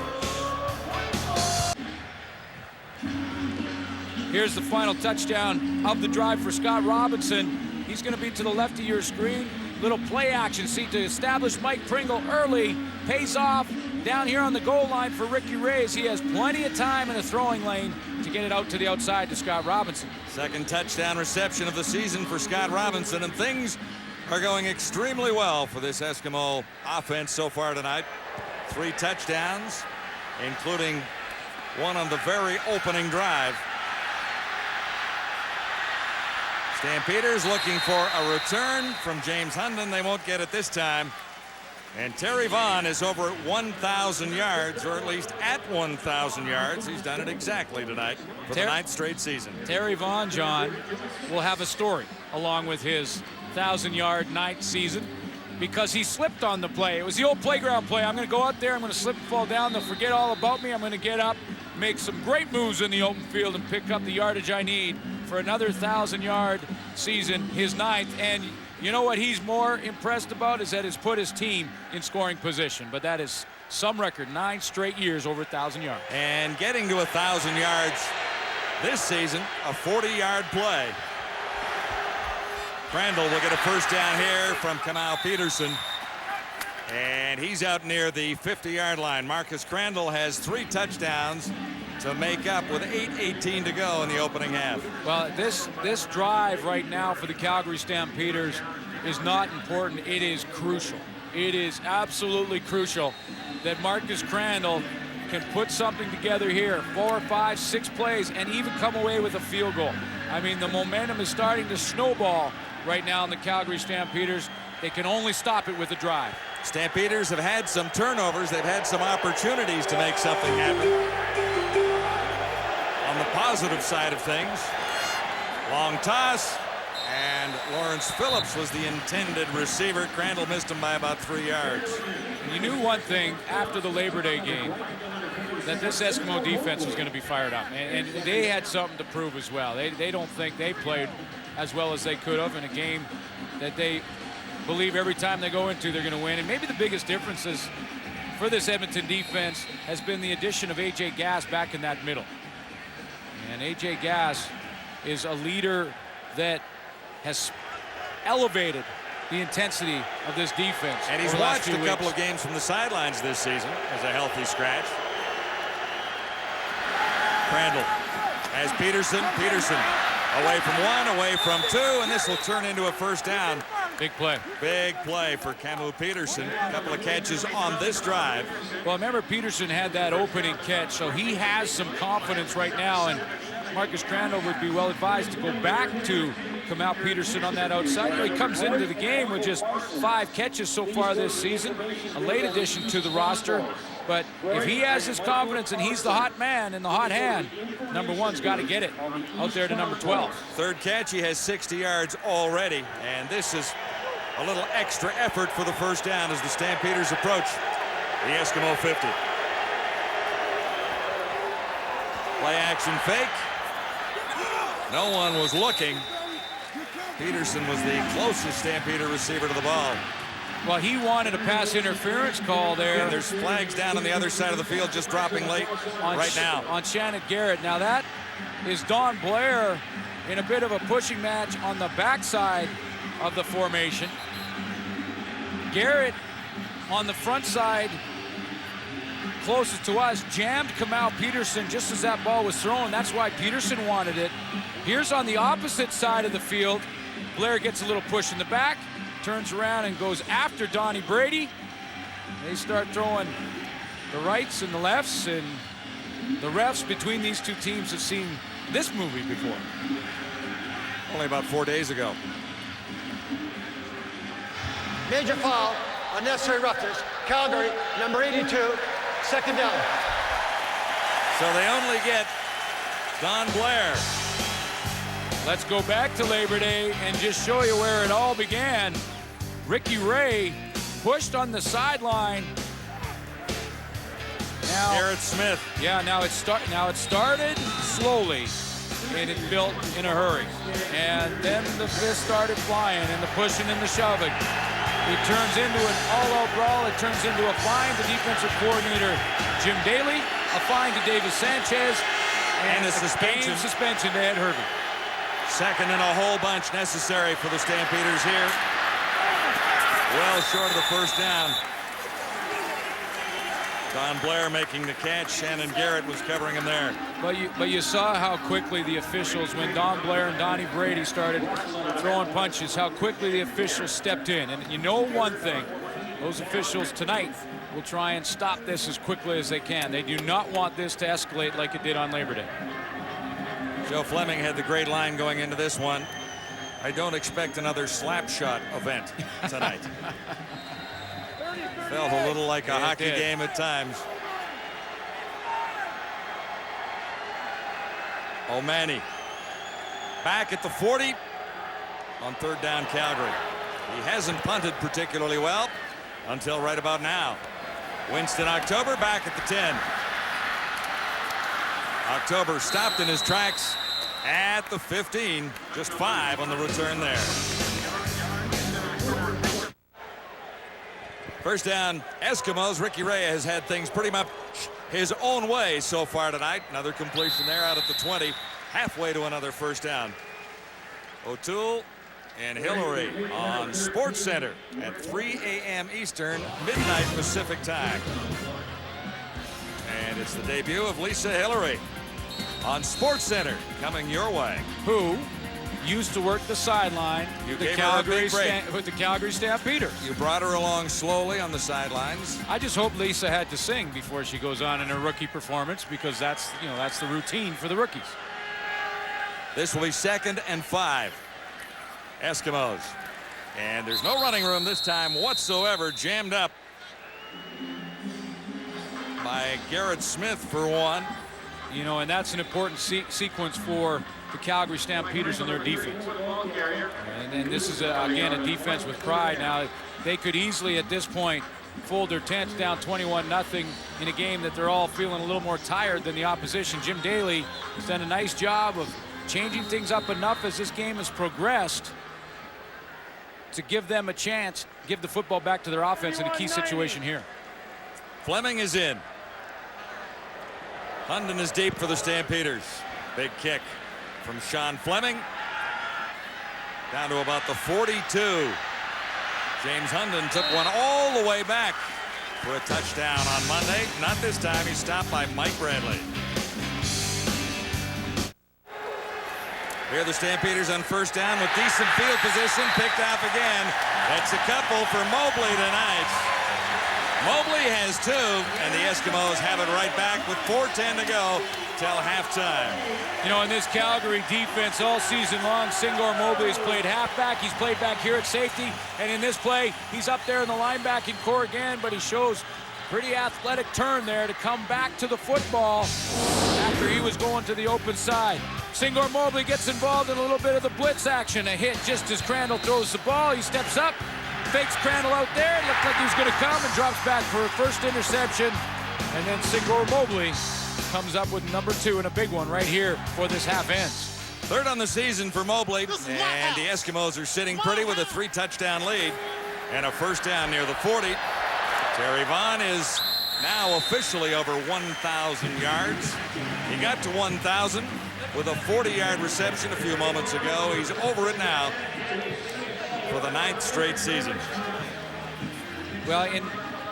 Here's the final touchdown of the drive for Scott Robinson. He's going to be to the left of your screen. Little play action, see, to establish Mike Pringle early. Pays off down here on the goal line for Ricky Ray. He has plenty of time in the throwing lane to get it out to the outside to Scott Robinson. Second touchdown reception of the season for Scott Robinson, and things are going extremely well for this Eskimo offense so far tonight. 3 touchdowns, including one on the very opening drive. Stampeders looking for a return from James Hunden. They won't get it this time. And Terry Vaughn is over at 1,000 yards, or at least at 1,000 yards. He's done it exactly tonight for the 9th straight season. Terry Vaughn, John, will have a story along with his 1,000-yard 9th season because he slipped on the play. It was the old playground play. I'm going to go out there, I'm going to slip and fall down. They'll forget all about me. I'm going to get up, make some great moves in the open field, and pick up the yardage I need for another 1,000-yard season, his 9th. And you know what he's more impressed about is that it's put his team in scoring position. But that is some record, 9 straight years over 1,000 yards. And getting to 1,000 yards this season, a 40-yard play Crandall will get a first down here from Kamau Peterson. And he's out near the 50-yard line. Marcus Crandall has 3 touchdowns to make up with 8:18 to go in the opening half. Well, this drive right now for the Calgary Stampeders is not important. It is crucial. It is absolutely crucial that Marcus Crandall can put something together here, 4, 5, 6 plays, and even come away with a field goal. I mean, the momentum is starting to snowball right now in the Calgary Stampeders. They can only stop it with a drive. Stampeders have had some turnovers. They've had some opportunities to make something happen. On the positive side of things, long toss, and Lawrence Phillips was the intended receiver. Crandall missed him by about 3 yards. And you knew one thing after the Labor Day game, that this Eskimo defense was going to be fired up. And they had something to prove as well. They don't think they played as well as they could have in a game that they believe every time they go into they're going to win. And maybe the biggest difference is for this Edmonton defense has been the addition of A.J. Gass back in that middle. And A.J. Gass is a leader that has elevated the intensity of this defense. And he's watched a couple of games from the sidelines this season as a healthy scratch. Crandall has Peterson. Peterson away from 1, away from 2, and this will turn into a first down. Big play. Big play for Kamau Peterson. A couple of catches on this drive. Well, remember, Peterson had that opening catch, so he has some confidence right now, and Marcus Crandall would be well advised to go back to Kamau Peterson on that outside. He comes into the game with just 5 catches so far this season, a late addition to the roster. But if he has his confidence and he's the hot man in the hot hand, number 1's got to get it out there to number 12. Third catch, he has 60 yards already, and this is a little extra effort for the first down as the Stampeders approach the Eskimo 50. Play action fake. No one was looking. Peterson was the closest Stampeder receiver to the ball. Well, he wanted a pass interference call there. And there's flags down on the other side of the field just dropping late right now. On Shannon Garrett. Now that is Don Blair in a bit of a pushing match on the backside of the formation. Garrett on the front side, closest to us, jammed Kamau Peterson just as that ball was thrown. That's why Peterson wanted it. Here's on the opposite side of the field. Blair gets a little push in the back, turns around and goes after Donnie Brady. They start throwing the rights and the lefts, and the refs between these two teams have seen this movie before. Only about 4 days ago. Major foul, unnecessary roughness. Calgary, number 82, second down. So they only get Don Blair. Let's go back to Labor Day and just show you where it all began. Ricky Ray pushed on the sideline. Now, Garrett Smith. Yeah, now it started slowly, and it built in a hurry. And then the fist started flying, and the pushing and the shoving. It turns into an all-out brawl. It turns into a fine to defensive coordinator Jim Daly, a fine to Davis Sanchez, and a suspension. Game suspension to Ed Hervey. Second and a whole bunch necessary for the Stampeders here. Well short of the first down. Don Blair making the catch. Shannon Garrett was covering him there. But you saw how quickly the officials, when Don Blair and Donnie Brady started throwing punches, how quickly the officials stepped in. And you know one thing, those officials tonight will try and stop this as quickly as they can. They do not want this to escalate like it did on Labor Day. Joe Fleming had the great line going into this one. I don't expect another slap shot event tonight. Felt a little like a hockey game at times. O'Mani back at the 40 on third down Calgary. He hasn't punted particularly well until right about now. Winston October back at the 10. October stopped in his tracks at the 15. Just 5 on the return there. First down, Eskimos. Ricky Ray has had things pretty much his own way so far tonight. Another completion there out at the 20. Halfway to another first down. O'Toole and Hillary on Sports Center at 3 a.m. Eastern, midnight Pacific time. And it's the debut of Lisa Hillary on Sports Center, coming your way. Who used to work the sideline You gave her a big break. with the Calgary Stampeders. You brought her along slowly on the sidelines. I just hope Lisa had to sing before she goes on in her rookie performance, because that's the routine for the rookies. This will be 2nd and 5. Eskimos. And there's no running room this time whatsoever. Jammed up by Garrett Smith for one. And that's an important sequence for the Calgary Stampeders and their defense. And this is, again, a defense with pride. Now, they could easily, at this point, fold their tents down 21-0 in a game that they're all feeling a little more tired than the opposition. Jim Daly has done a nice job of changing things up enough as this game has progressed to give them a chance, give the football back to their offense in a key situation here. Fleming is in. Hunden is deep for the Stampeders. Big kick from Sean Fleming. Down to about the 42. James Hunden took one all the way back for a touchdown on Monday. Not this time. He's stopped by Mike Bradley. Here are the Stampeders on first down with decent field position. Picked off again. That's a couple for Mobley tonight. Mobley has 2, and the Eskimos have it right back with 4:10 to go till halftime. In this Calgary defense all season long, Singor Mobley has played halfback. He's played back here at safety, and in this play, he's up there in the linebacking core again, but he shows pretty athletic turn there to come back to the football after he was going to the open side. Singor Mobley gets involved in a little bit of the blitz action. A hit just as Crandall throws the ball. He steps up, fakes Crandall out there. Looked like he was going to come and drops back for a first interception. And then Singor Mobley comes up with number 2 and a big one right here for this half ends. 3rd on the season for Mobley, and the Eskimos are sitting pretty with a 3-touchdown lead and a first down near the 40. Terry Vaughn is now officially over 1,000 yards. He got to 1,000 with a 40-yard reception a few moments ago. He's over it now for the 9th straight season. Well, and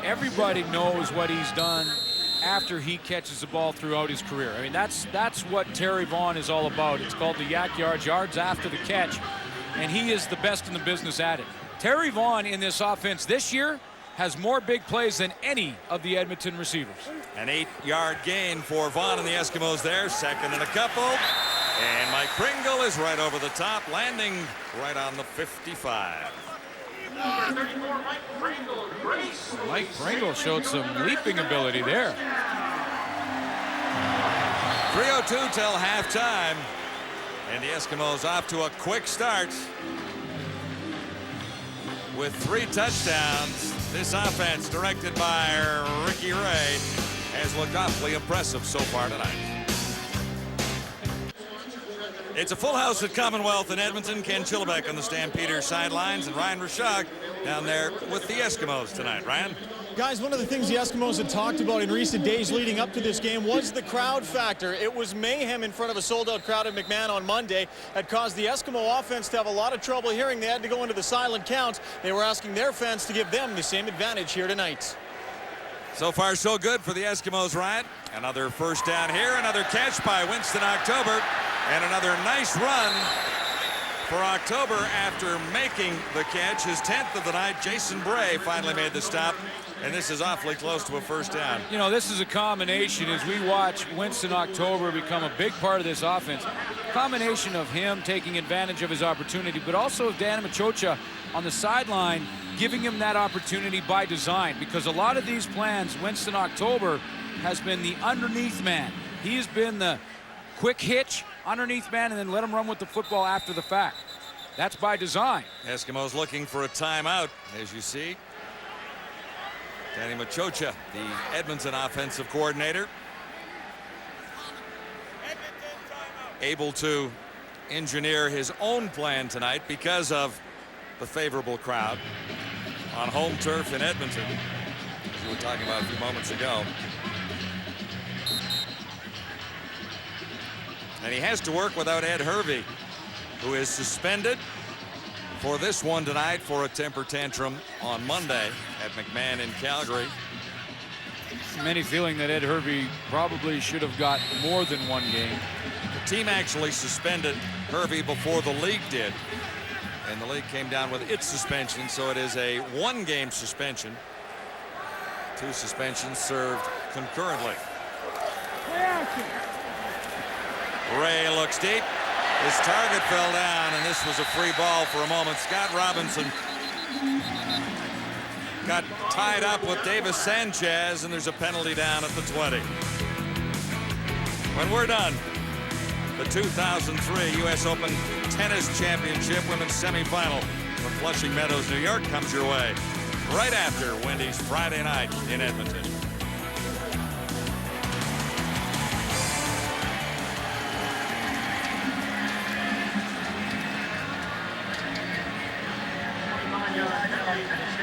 everybody knows what he's done after he catches the ball throughout his career. I mean, that's what Terry Vaughn is all about. It's called the yak yards after the catch, and he is the best in the business at it. Terry Vaughn in this offense this year has more big plays than any of the Edmonton receivers. An 8-yard gain for Vaughn and the Eskimos there. 2nd and a couple. And Mike Pringle is right over the top, landing right on the 55. Mike Pringle showed some leaping ability there. 3:02 till halftime. And the Eskimos off to a quick start with 3 touchdowns. This offense, directed by Ricky Ray, has looked awfully impressive so far tonight. It's a full house at Commonwealth in Edmonton. Ken Chillibeck on the Stampeders sidelines, and Ryan Rashog down there with the Eskimos tonight. Ryan? Guys, one of the things the Eskimos had talked about in recent days leading up to this game was the crowd factor. It was mayhem in front of a sold-out crowd at McMahon on Monday. Had caused the Eskimo offense to have a lot of trouble hearing. They had to go into the silent count. They were asking their fans to give them the same advantage here tonight. So far, so good for the Eskimos, Ryan. Another first down here, another catch by Winston October, and another nice run for October after making the catch. His 10th of the night. Jason Bray finally made the stop, and this is awfully close to a first down. This is a combination as we watch Winston October become a big part of this offense. Combination of him taking advantage of his opportunity, but also of Dan Machocha on the sideline giving him that opportunity by design, because a lot of these plans, Winston October has been the underneath man. He has been the quick hitch, underneath man, and then let him run with the football after the fact. That's by design. Eskimos looking for a timeout, as you see. Danny Machocha, the Edmonton offensive coordinator, able to engineer his own plan tonight because of the favorable crowd on home turf in Edmonton, as we were talking about a few moments ago. And he has to work without Ed Hervey, who is suspended for this one tonight for a temper tantrum on Monday at McMahon in Calgary. Many feeling that Ed Hervey probably should have got more than one game. The team actually suspended Hervey before the league did, and the league came down with its suspension, so it is a one-game suspension. 2 suspensions served concurrently. Ray looks deep. His target fell down, and this was a free ball for a moment. Scott Robinson got tied up with Davis Sanchez, and there's a penalty down at the 20. When we're done, the 2003 U.S. Open Tennis Championship Women's Semifinal from Flushing Meadows, New York comes your way right after Wendy's Friday night in Edmonton.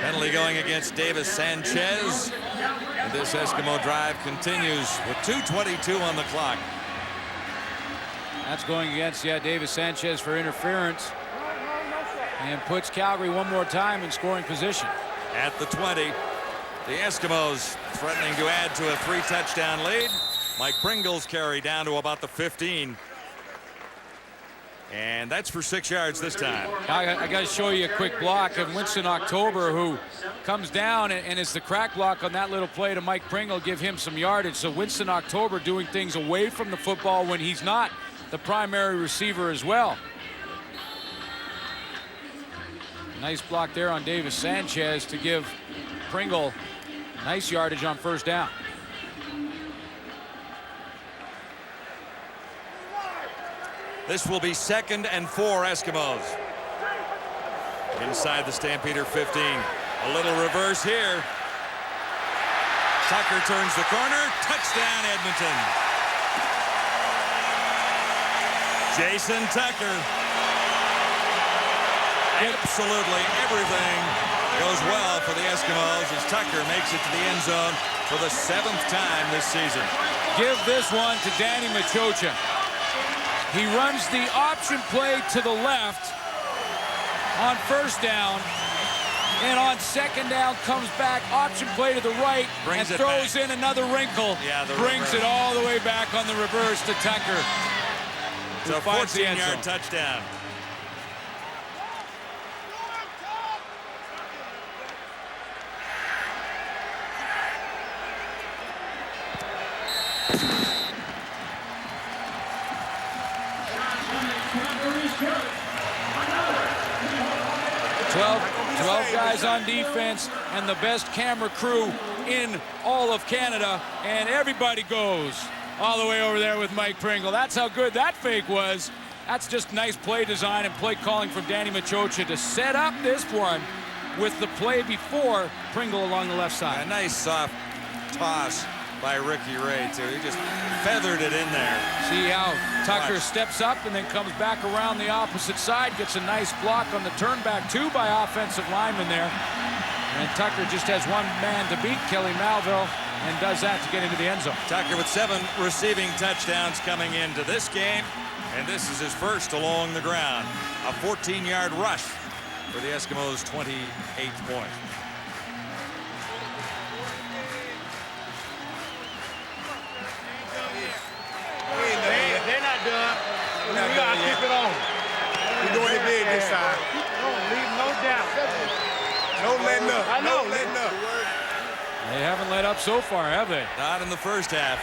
Penalty going against Davis Sanchez. And this Eskimo drive continues with 2:22 on the clock. That's going against, Davis Sanchez for interference. And puts Calgary one more time in scoring position. At the 20, the Eskimos threatening to add to a 3-touchdown lead. Mike Pringle's carry down to about the 15. And that's for 6 yards this time. I got to show you a quick block of Winston October, who comes down and is the crack block on that little play to Mike Pringle, give him some yardage. So Winston October doing things away from the football when he's not the primary receiver as well. Nice block there on Davis Sanchez to give Pringle nice yardage on first down. This will be 2nd and 4 Eskimos. Inside the Stampeder 15. A little reverse here. Tucker turns the corner. Touchdown, Edmonton. Jason Tucker. Absolutely everything goes well for the Eskimos as Tucker makes it to the end zone for the 7th time this season. Give this one to Danny Machocha. He runs the option play to the left on first down, and on second down comes back, option play to the right, and throws in another wrinkle. Brings it all the way back on the reverse to Tucker. It's a 14-yard touchdown. Twelve guys on defense and the best camera crew in all of Canada, and everybody goes all the way over there with Mike Pringle. That's how good that fake was. That's just nice play design and play calling from Danny Machocha to set up this one with the play before Pringle along the left side. A nice soft toss by Ricky Ray, too. He just feathered it in there. See how Tucker steps up and then comes back around the opposite side, gets a nice block on the turnback, 2 by offensive linemen there. And Tucker just has one man to beat, Kelly Malville, and does that to get into the end zone. Tucker with 7 receiving touchdowns coming into this game, and this is his first along the ground. A 14-yard rush for the Eskimos' 28th point. They're not done. We gotta keep it on. We're doing it big this time. Don't leave no doubt. No letting up. I know. No letting up. They haven't let up so far, have they? Not in the first half.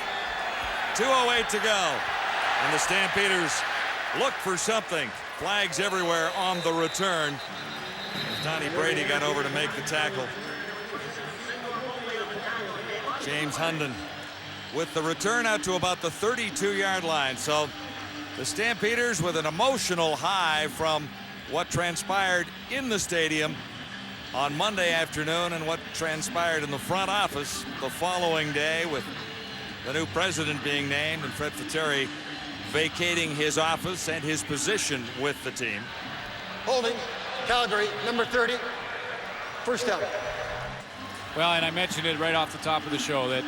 2:08 to go. And the Stampeders look for something. Flags everywhere on the return. As Donnie Brady got over to make the tackle. James Hunden with the return out to about the 32-yard line. So the Stampeders with an emotional high from what transpired in the stadium on Monday afternoon and what transpired in the front office the following day, with the new president being named and Fred Fateri vacating his office and his position with the team. Holding, Calgary, number 30, first down. Well, and I mentioned it right off the top of the show that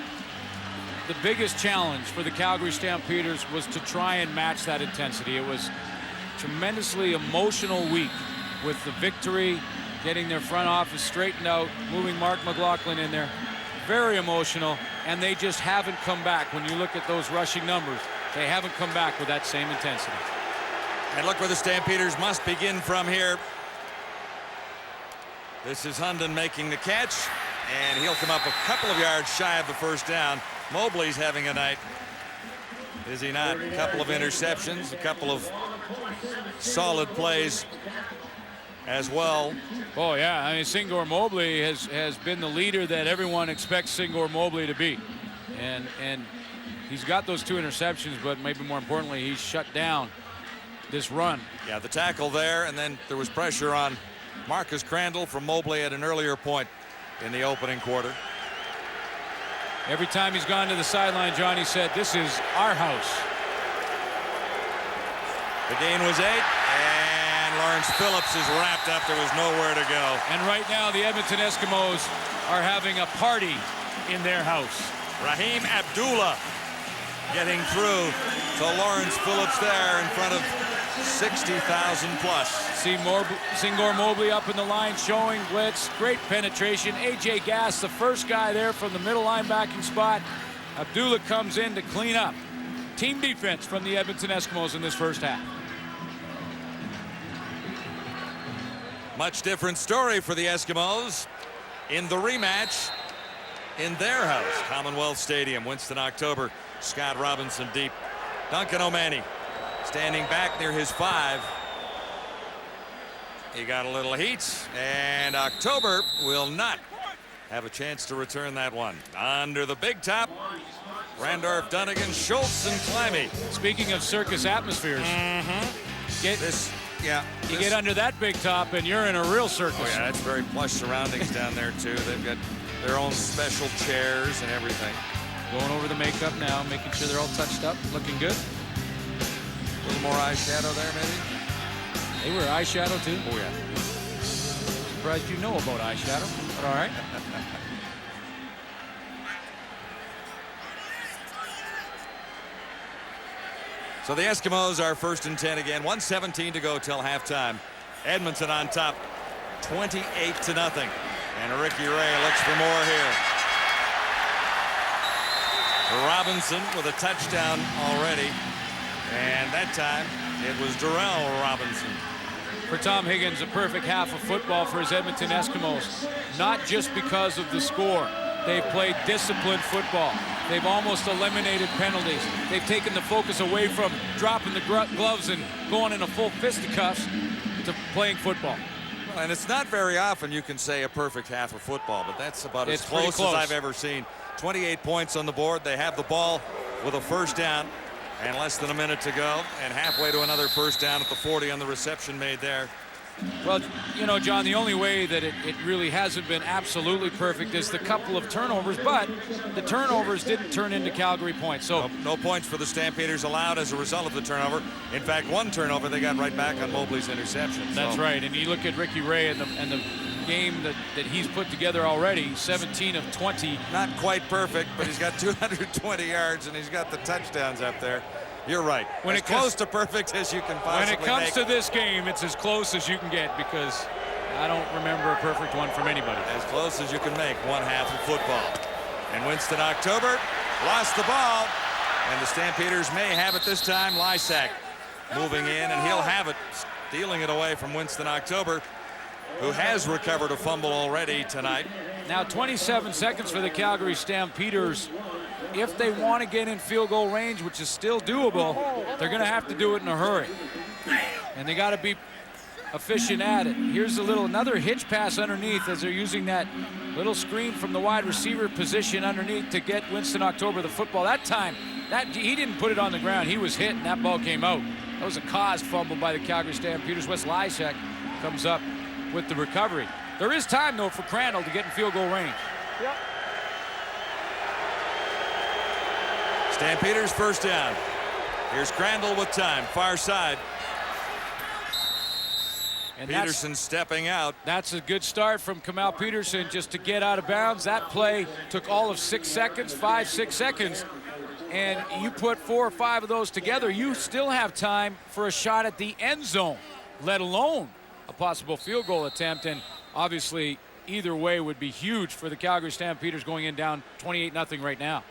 the biggest challenge for the Calgary Stampeders was to try and match that intensity. It was a tremendously emotional week with the victory, getting their front office straightened out, moving Mark McLaughlin in there. Very emotional, and they just haven't come back. When you look at those rushing numbers, they haven't come back with that same intensity. And look where the Stampeders must begin from here. This is Hundon making the catch, and he'll come up a couple of yards shy of the first down. Mobley's having a night, is he not? A couple of interceptions, a couple of solid plays as well. Oh yeah, I mean, Singor Mobley has been the leader that everyone expects Singor Mobley to be, and he's got those 2 interceptions, but maybe more importantly, he's shut down this run. Yeah, the tackle there, and then there was pressure on Marcus Crandall from Mobley at an earlier point in the opening quarter. Every time he's gone to the sideline, Johnny said, "This is our house." The gain was 8, and Lawrence Phillips is wrapped up. There was nowhere to go. And right now, the Edmonton Eskimos are having a party in their house. Raheem Abdullah getting through to Lawrence Phillips there in front of 60,000 plus. See Singor Mobley up in the line, showing blitz, great penetration. AJ Gass, the first guy there from the middle linebacking spot. Abdullah comes in to clean up. Team defense from the Edmonton Eskimos in this first half. Much different story for the Eskimos in the rematch in their house, Commonwealth Stadium, Winston, October. Scott Robinson deep. Duncan O'Mahony standing back near his 5. He got a little heat, and October will not have a chance to return that one. Under the big top, Randorf, Dunnigan, Schultz, and Climby. Speaking of circus atmospheres, you get under that big top and you're in a real circus. Oh yeah, it's very plush surroundings down there too. They've got their own special chairs and everything. Going over the makeup now, making sure they're all touched up, looking good. A little more eyeshadow there, maybe? They wear eyeshadow too? Oh yeah. Surprised you know about eyeshadow, but all right. So the Eskimos are 1st and 10 again. 1:17 to go till halftime. Edmonton on top, 28-0. And Ricky Ray looks for more here. Robinson with a touchdown already. And that time it was Darrell Robinson. For Tom Higgins, a perfect half of football for his Edmonton Eskimos. Not just because of the score. They've played disciplined football. They've almost eliminated penalties. They've taken the focus away from dropping the gloves and going in a full fisticuffs to playing football. Well, and it's not very often you can say a perfect half of football, but that's about as close as I've ever seen. 28 points on the board. They have the ball with a first down and less than a minute to go, and halfway to another first down at the 40 on the reception made there. Well, you know, John, the only way that it really hasn't been absolutely perfect is the couple of turnovers, but the turnovers didn't turn into Calgary points. So no points for the Stampeders allowed as a result of the turnover. In fact, one turnover they got right back on Mobley's interception. That's right. And you look at Ricky Ray and the game that he's put together already, 17 of 20. Not quite perfect, but he's got 220 yards and he's got the touchdowns up there. You're right. When as close to perfect as you can possibly make. When it comes make. to this game, it's as close as you can get, because I don't remember a perfect one from anybody. As close as you can make one half of football. And Winston October lost the ball, and the Stampeders may have it this time. Lysak moving in, and he'll have it, stealing it away from Winston October, who has recovered a fumble already tonight. Now 27 seconds for the Calgary Stampeders. If they want to get in field goal range, which is still doable, they're going to have to do it in a hurry. And they got to be efficient at it. Here's another hitch pass underneath as they're using that little screen from the wide receiver position underneath to get Winston October the football. That time, he didn't put it on the ground. He was hit, and that ball came out. That was a caused fumble by the Calgary Stampeders. Wes Lysak comes up with the recovery. There is time, though, for Crandall to get in field goal range. Yep. Stampeders first down. Here's Crandall with time, far side. And Peterson stepping out. That's a good start from Kamal Peterson just to get out of bounds. That play took all of 6 seconds, 5-6 seconds. And you put 4 or 5 of those together, you still have time for a shot at the end zone, let alone a possible field goal attempt, and obviously either way would be huge for the Calgary Stampeders going in down 28-0 right now.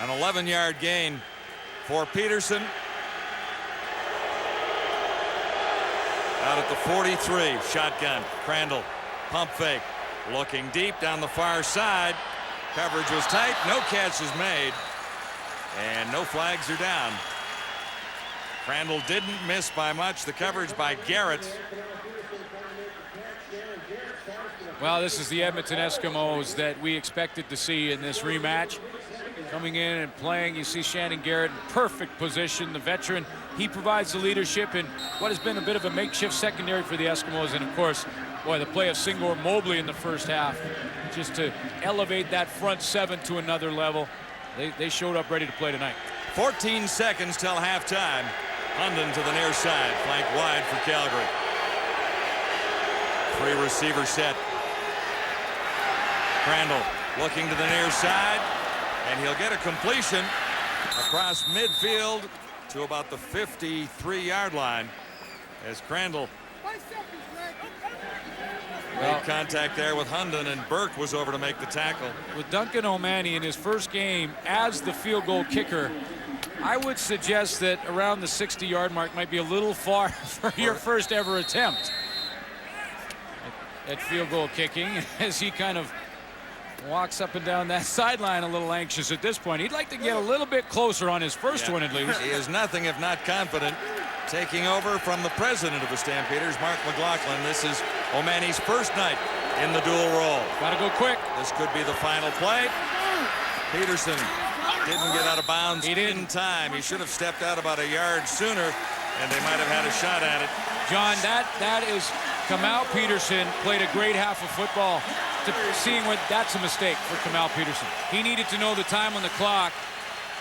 An 11-yard gain for Peterson. Out at the 43, shotgun. Crandall, pump fake, looking deep down the far side. Coverage was tight, no catch is made, and no flags are down. Crandall didn't miss by much. The coverage by Garrett. Well, this is the Edmonton Eskimos that we expected to see in this rematch. Coming in and playing, you see Shannon Garrett in perfect position, the veteran. He provides the leadership in what has been a bit of a makeshift secondary for the Eskimos. And of course, boy, the play of Singor Mobley in the first half, just to elevate that front seven to another level. They showed up ready to play tonight. 14 seconds till halftime. Hunden to the near side, flank wide for Calgary. 3 receiver set. Crandall looking to the near side, and he'll get a completion across midfield to about the 53-yard line as Crandall made contact there with Hunden, and Burke was over to make the tackle. With Duncan O'Mahony in his first game as the field goal kicker, I would suggest that around the 60-yard mark might be a little far for your first ever attempt at field goal kicking, as he kind of walks up and down that sideline a little anxious at this point. He'd like to get a little bit closer on his first one at least. He is nothing if not confident. Taking over from the president of the Stampeders, Mark McLaughlin. This is O'Mahony's first night in the dual role. Gotta go quick. This could be the final play. Peterson didn't get out of bounds in time. He should have stepped out about a yard sooner, and they might have had a shot at it. John, that is Kamal Peterson played a great half of football. Seeing what that's a mistake for Kamal Peterson. He needed to know the time on the clock.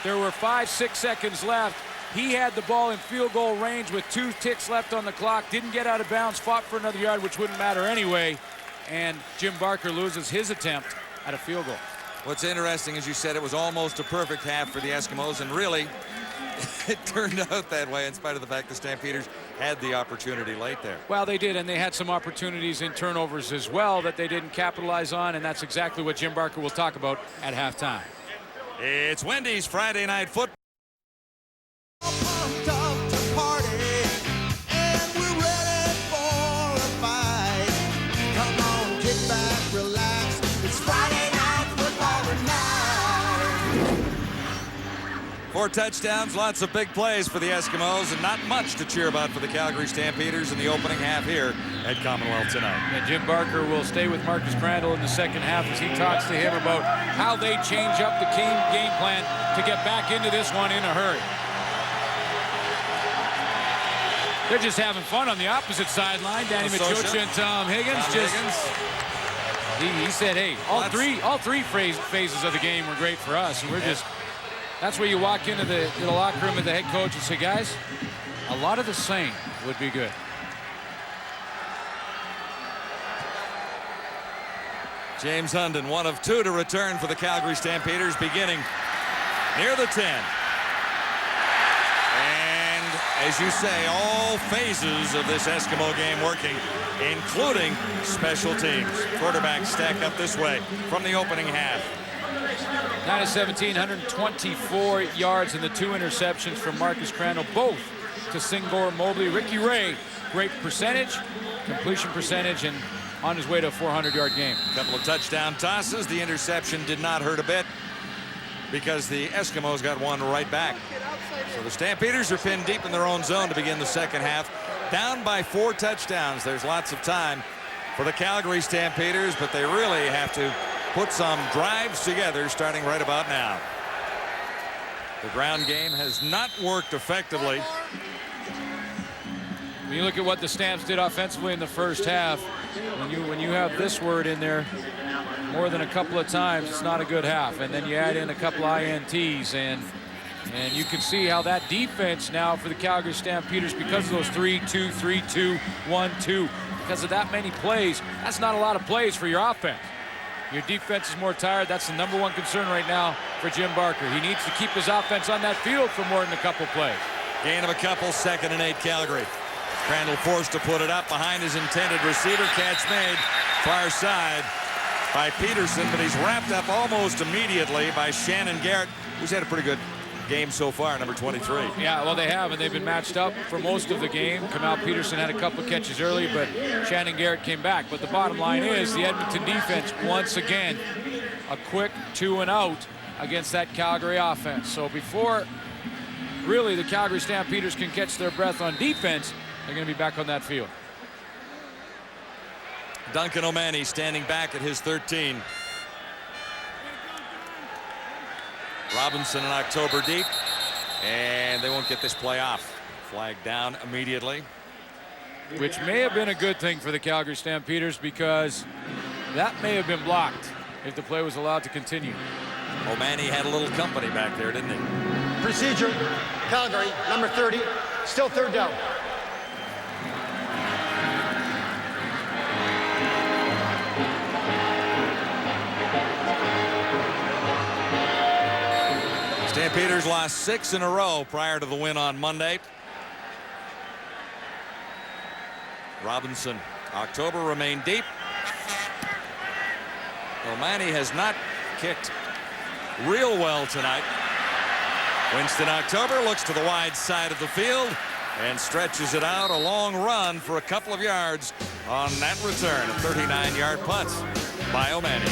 There were 5-6 seconds left. He had the ball in field goal range with 2 ticks left on the clock. Didn't get out of bounds, fought for another yard, which wouldn't matter anyway. And Jim Barker loses his attempt at a field goal. What's interesting, as you said, it was almost a perfect half for the Eskimos, and really, it turned out that way in spite of the fact the Stampeders had the opportunity late there. Well, they did, and they had some opportunities in turnovers as well that they didn't capitalize on, and that's exactly what Jim Barker will talk about at halftime. It's Wendy's Friday Night Football. Four touchdowns, lots of big plays for the Eskimos, and not much to cheer about for the Calgary Stampeders in the opening half here at Commonwealth tonight. And Jim Barker will stay with Marcus Crandall in the second half as he talks to him about how they change up the game plan to get back into this one in a hurry. They're just having fun on the opposite sideline. Danny Machocha and Tom Higgins. He said, hey, all three phases of the game were great for us, and we're just... That's where you walk into the locker room with the head coach and say, guys, a lot of the same would be good. James Hunden, one of 2 to return for the Calgary Stampeders, beginning near the 10. And as you say, all phases of this Eskimo game working, including special teams. Quarterbacks stack up this way from the opening half. 9 of 17, 124 yards, and the 2 interceptions from Marcus Crandall, both to Singor Mobley. Ricky Ray, great percentage, completion percentage, and on his way to a 400-yard game. A couple of touchdown tosses. The interception did not hurt a bit because the Eskimos got one right back. So the Stampeders are pinned deep in their own zone to begin the second half. Down by 4 touchdowns. There's lots of time for the Calgary Stampeders, but they really have to put some drives together starting right about now. The ground game has not worked effectively. When you look at what the Stamps did offensively in the first half, when you have this word in there more than a couple of times, it's not a good half. And then you add in a couple INTs, and you can see how that defense now for the Calgary Stampeders, because of those 3-2, 3-2, 1-2, because of that many plays, that's not a lot of plays for your offense. Your defense is more tired. That's the #1 concern right now for Jim Barker. He needs to keep his offense on that field for more than a couple plays. Gain of a couple, 2nd and 8 Calgary. Crandall forced to put it up behind his intended receiver. Catch made far side by Peterson, but he's wrapped up almost immediately by Shannon Garrett, who's had a pretty good game so far, number 23. Yeah, well, they have, and they've been matched up for most of the game. Kamal Peterson had a couple of catches early, but Shannon Garrett came back. But the bottom line is the Edmonton defense, once again, a quick 2 and out against that Calgary offense. So before really the Calgary Stampeders can catch their breath on defense, they're going to be back on that field. Duncan O'Mahony standing back at his 13. Robinson in October deep, and they won't get this play off. Flag down immediately. Which may have been a good thing for the Calgary Stampeders, because that may have been blocked if the play was allowed to continue. O'Mahony had a little company back there, didn't he? Procedure, Calgary, number 30, still 3rd down. Stampeders lost 6 in a row prior to the win on Monday. Robinson, October remained deep. O'Mahony has not kicked real well tonight. Winston October looks to the wide side of the field and stretches it out, a long run for a couple of yards on that return. A 39-yard punt by O'Mahony.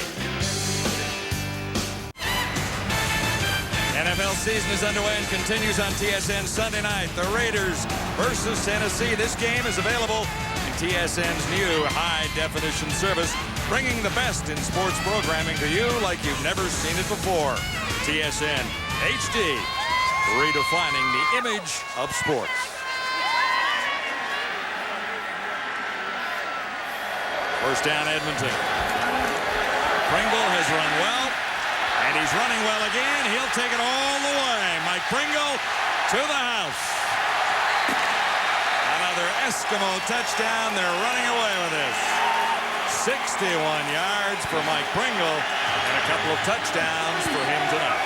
NFL season is underway and continues on TSN Sunday night. The Raiders versus Tennessee. This game is available in TSN's new high-definition service, bringing the best in sports programming to you like you've never seen it before. TSN HD, redefining the image of sports. First down, Edmonton. Pringle has run well. And he's running well again. He'll take it all the way. Mike Pringle to the house. Another Eskimo touchdown. They're running away with this. 61 yards for Mike Pringle and a couple of touchdowns for him tonight.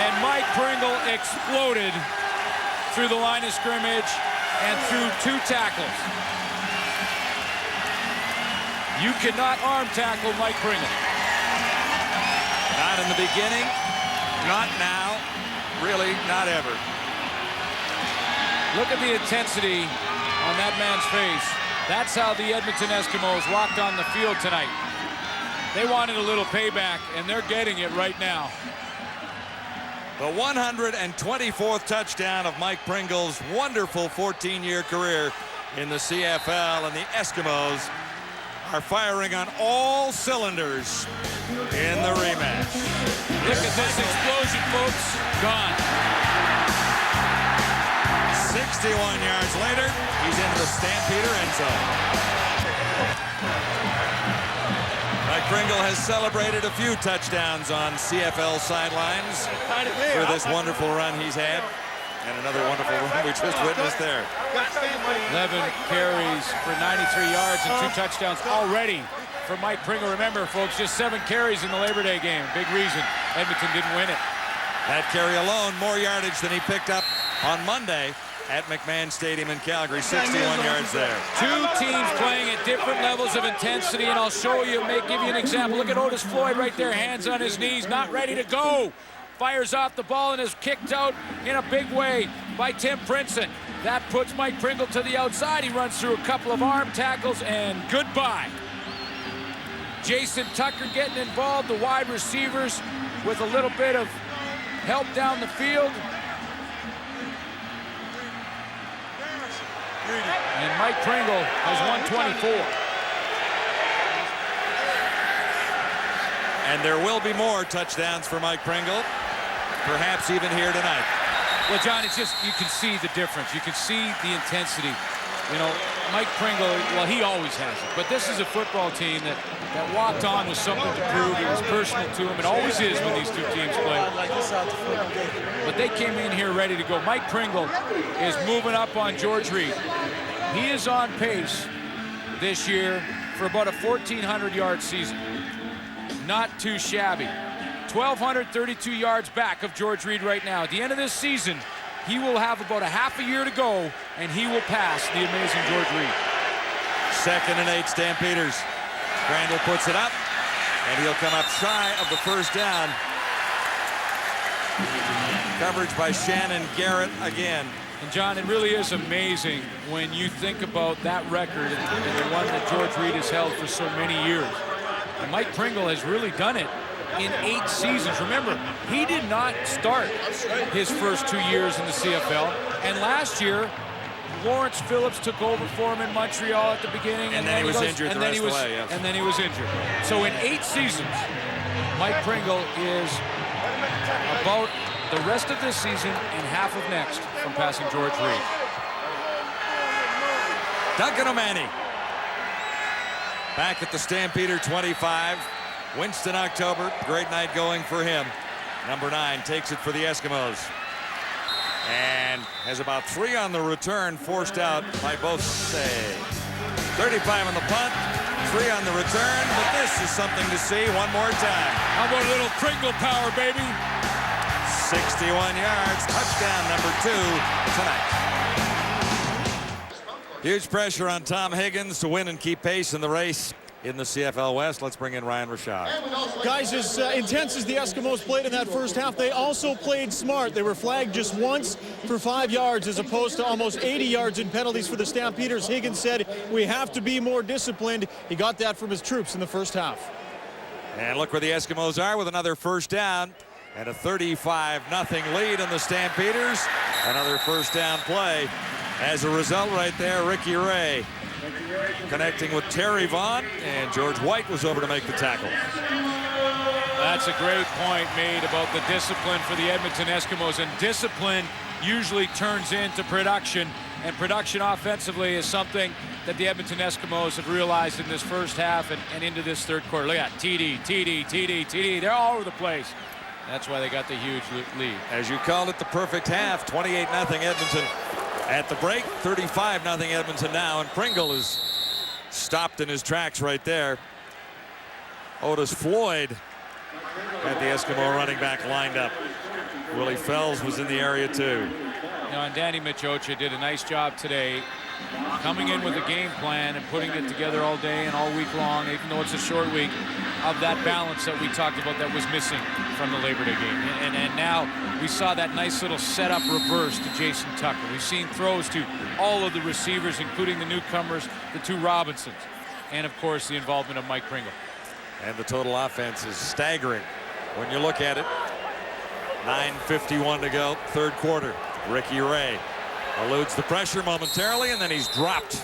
And Mike Pringle exploded through the line of scrimmage and through 2 tackles. You cannot arm tackle Mike Pringle. Not in the beginning, not now, really not ever. Look at the intensity on that man's face. That's how the Edmonton Eskimos walked on the field tonight. They wanted a little payback, and they're getting it right now. The 124th touchdown of Mike Pringle's wonderful 14-year career in the CFL, and the Eskimos are firing on all cylinders in the rematch. Look at this explosion, folks. Gone. 61 yards later, he's into the Stampeder end zone. Mike Pringle has celebrated a few touchdowns on CFL sidelines for this wonderful run he's had. And another wonderful run we just witnessed there. 11 carries for 93 yards and 2 touchdowns already for Mike Pringle. Remember, folks, just 7 carries in the Labor Day game. Big reason Edmonton didn't win it. That carry alone, more yardage than he picked up on Monday at McMahon Stadium in Calgary. 61 yards there. 2 teams playing at different levels of intensity, and I'll show you, give you an example. Look at Otis Floyd right there, hands on his knees, not ready to go. Fires off the ball and is kicked out in a big way by Tim Princeton. That puts Mike Pringle to the outside. He runs through a couple of arm tackles, and goodbye. Jason Tucker getting involved, the wide receivers with a little bit of help down the field. And Mike Pringle has 124. And there will be more touchdowns for Mike Pringle, perhaps even here tonight. Well, John, it's just, you can see the difference. You can see the intensity. You know, Mike Pringle, well, he always has it. But this is a football team that walked on with something to prove. It was personal to him. It always is when these 2 teams play. But they came in here ready to go. Mike Pringle is moving up on George Reed. He is on pace this year for about a 1,400-yard season. Not too shabby. 1,232 yards back of George Reed right now. At the end of this season, he will have about a half a year to go, and he will pass the amazing George Reed. 2nd and 8, Stampeders. Crandall puts it up, and he'll come up shy of the first down. Coverage by Shannon Garrett again. And John, it really is amazing when you think about that record and the one that George Reed has held for so many years. And Mike Pringle has really done it in 8 seasons. Remember, he did not start his first 2 years in the CFL. And last year, Lawrence Phillips took over for him in Montreal at the beginning. And then he was injured the rest of the way. Yes. And then he was injured. So in 8 seasons, Mike Pringle is about the rest of this season and half of next from passing George Reed. Duncan O'Mahony back at the Stampeder 25. Winston October, great night going for him. Number 9 takes it for the Eskimos. And has about 3 on the return, forced out by both say. 35 on the punt, 3 on the return, but this is something to see one more time. How about a little Pringle power, baby? 61 yards, touchdown number 2 tonight. Huge pressure on Tom Higgins to win and keep pace in the race in the CFL West. Let's bring in Ryan Rashad. Guys, as intense as the Eskimos played in that first half, they also played smart. They were flagged just once for 5 yards as opposed to almost 80 yards in penalties for the Stampeders. Higgins said, we have to be more disciplined. He got that from his troops in the first half. And look where the Eskimos are with another first down and a 35-0 lead on the Stampeders. Another first down play. As a result right there, Ricky Ray connecting with Terry Vaughn, and George White was over to make the tackle. That's a great point made about the discipline for the Edmonton Eskimos, and discipline usually turns into production, and production offensively is something that the Edmonton Eskimos have realized in this first half and into this third quarter. Look at that, TD. They're all over the place. That's why they got the huge lead. As you called it, the perfect half, 28-0 Edmonton. At the break, 35-0 Edmonton now, and Pringle is stopped in his tracks right there. Otis Floyd had the Eskimo running back lined up. Willie Fells was in the area too. You know, and Danny Michocha did a nice job today coming in with a game plan and putting it together all day and all week long, even though it's a short week, of that balance that we talked about that was missing from the Labor Day game. And now we saw that nice little setup reverse to Jason Tucker. We've seen throws to all of the receivers, including the newcomers, the 2 Robinsons, and of course the involvement of Mike Pringle. And the total offense is staggering when you look at it. 9:51 to go, third quarter. Ricky Ray eludes the pressure momentarily, and then he's dropped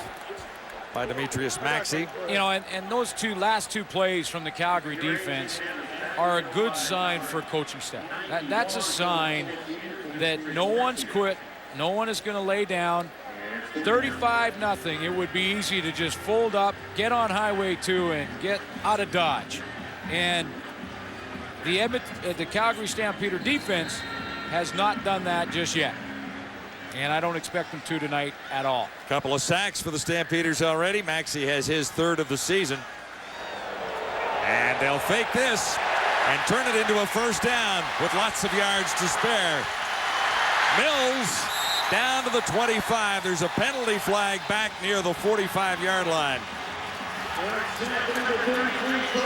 by Demetrius Maxey. You know, and those last two plays from the Calgary defense are a good sign for coaching staff. That's a sign that no one's quit, no one is going to lay down. 35-0. It would be easy to just fold up, get on Highway 2, and get out of Dodge. And the Calgary Stampeder defense has not done that just yet. And I don't expect them to tonight at all. Couple of sacks for the Stampeders already. Maxey has his 3rd of the season. And they'll fake this and turn it into a first down with lots of yards to spare. Mills down to the 25. There's a penalty flag back near the 45-yard line.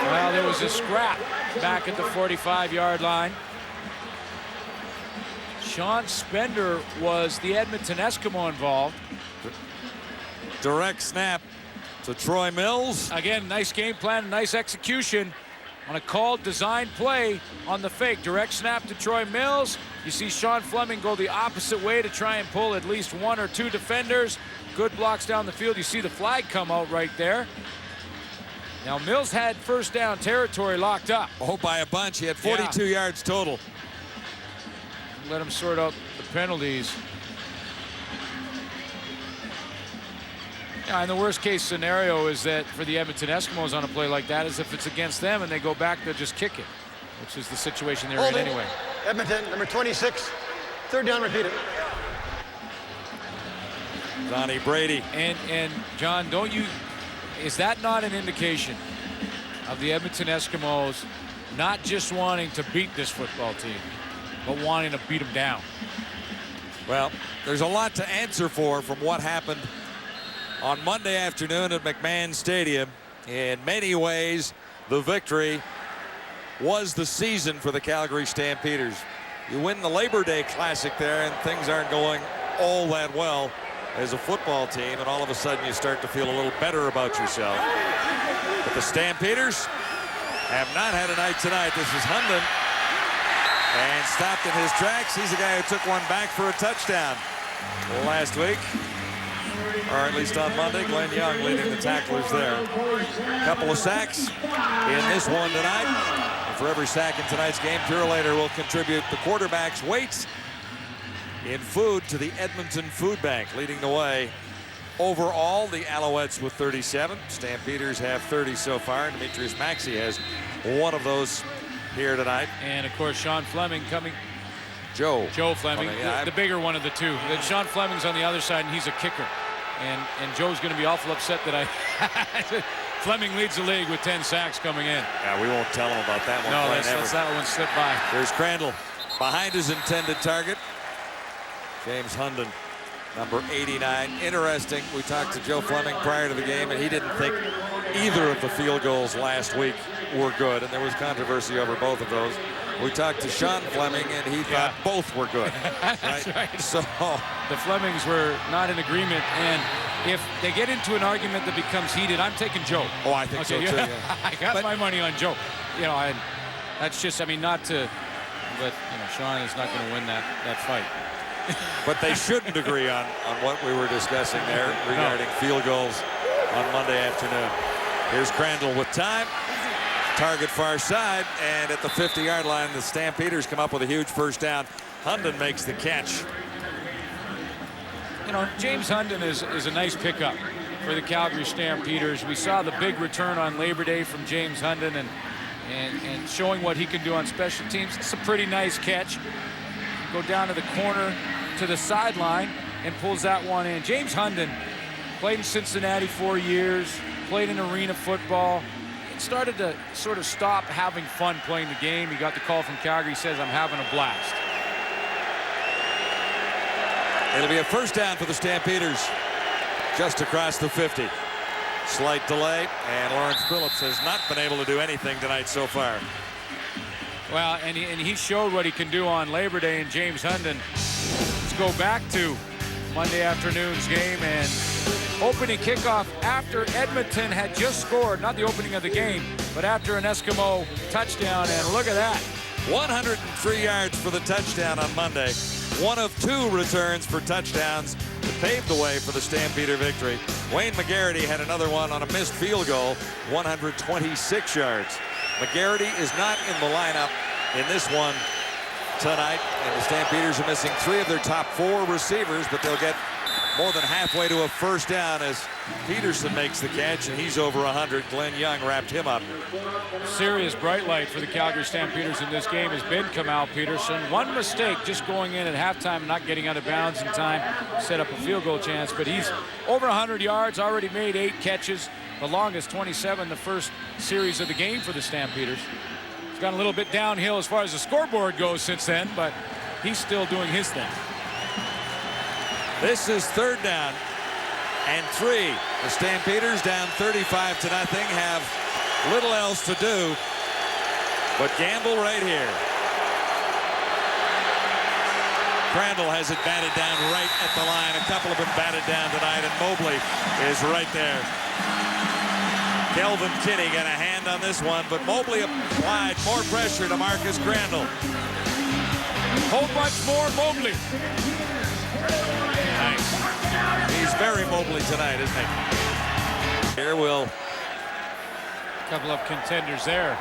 Well, there was a scrap back at the 45-yard line. Sean Spender was the Edmonton Eskimo involved. Direct snap to Troy Mills. Again, nice game plan, nice execution on a called design play on the fake. Direct snap to Troy Mills. You see Sean Fleming go the opposite way to try and pull at least 1 or 2 defenders. Good blocks down the field. You see the flag come out right there. Now Mills had first down territory locked up. Oh, by a bunch. He had 42 yards total. Let him sort out the penalties. Yeah, and the worst case scenario is that for the Edmonton Eskimos on a play like that is if it's against them and they go back, they'll just kick it, which is the situation they're in anyway. Edmonton, number 26, 3rd down repeated. Donnie Brady. And John, is that not an indication of the Edmonton Eskimos not just wanting to beat this football team, but wanting to beat them down. Well, there's a lot to answer for from what happened on Monday afternoon at McMahon Stadium. In many ways, the victory was the season for the Calgary Stampeders. You win the Labor Day Classic there, and things aren't going all that well as a football team, and all of a sudden you start to feel a little better about yourself. But the Stampeders have not had a night tonight. This is Hundon, and stopped in his tracks. He's the guy who took one back for a touchdown last week, or at least on Monday. Glenn Young leading the tacklers there. A couple of sacks in this one tonight. And for every sack in tonight's game, Purelator will contribute the quarterback's weights in food to the Edmonton Food Bank, leading the way. Overall, the Alouettes with 37. Stampeders have 30 so far, and Demetrius Maxey has one of those here tonight. And of course, Sean Fleming coming. Joe Fleming, the bigger one of the two. Then Sean Fleming's on the other side, and he's a kicker. And Joe's going to be awful upset that Fleming leads the league with 10 sacks coming in. Yeah, we won't tell him about that one. No, let's that one slip by. There's Crandall behind his intended target. James Hundon, number 89. Interesting, we talked to Joe Fleming prior to the game, and he didn't think either of the field goals last week were good, and there was controversy over both of those. We talked to Sean Fleming, and he thought both were good. That's right. So the Flemings were not in agreement, and if they get into an argument that becomes heated, I'm taking Joe. Oh, I think so too. Yeah. I got my money on Joe. You know, and that's just, I mean, not to, but you know, Sean is not going to win that fight. But they shouldn't agree on what we were discussing there regarding field goals on Monday afternoon. Here's Crandall with time. Target far side, and at the 50-yard line, the Stampeders come up with a huge first down. Hundon makes the catch. You know, James Hundon is a nice pickup for the Calgary Stampeders. We saw the big return on Labor Day from James Hundon, and showing what he can do on special teams. It's a pretty nice catch. Go down to the corner to the sideline and pulls that one in. James Hundon played in Cincinnati 4 years, played in arena football. Started to sort of stop having fun playing the game. He got the call from Calgary. He says, I'm having a blast. It'll be a first down for the Stampeders just across the 50. Slight delay, and Lawrence Phillips has not been able to do anything tonight so far. Well, and he showed what he can do on Labor Day, and James Hundon. Let's go back to Monday afternoon's game, and opening kickoff after Edmonton had just scored, not the opening of the game, but after an Eskimo touchdown, and look at that. 103 yards for the touchdown on Monday. One of two returns for touchdowns to pave the way for the Stampeder victory. Wayne McGarity had another one on a missed field goal, 126 yards. McGarity is not in the lineup in this one tonight, and the Stampeders are missing 3 of their top 4 receivers, but they'll get more than halfway to a first down as Peterson makes the catch, and he's over 100. Glenn Young wrapped him up. Serious bright light for the Calgary Stampeders in this game has been Kamal Peterson. One mistake just going in at halftime, not getting out of bounds in time, set up a field goal chance, but he's over 100 yards, already made 8 catches, the longest 27 the first series of the game for the Stampeders. He's gone a little bit downhill as far as the scoreboard goes since then, but he's still doing his thing. This is third down and 3. The Stampeders down 35-0, have little else to do but gamble right here. Crandall has it batted down right at the line. A couple have been batted down tonight, and Mobley is right there. Kelvin Kinney got a hand on this one, but Mobley applied more pressure to Marcus Crandall. Whole bunch more Mobley. Nice. He's very Mobley tonight, isn't he? Here will. A couple of contenders there.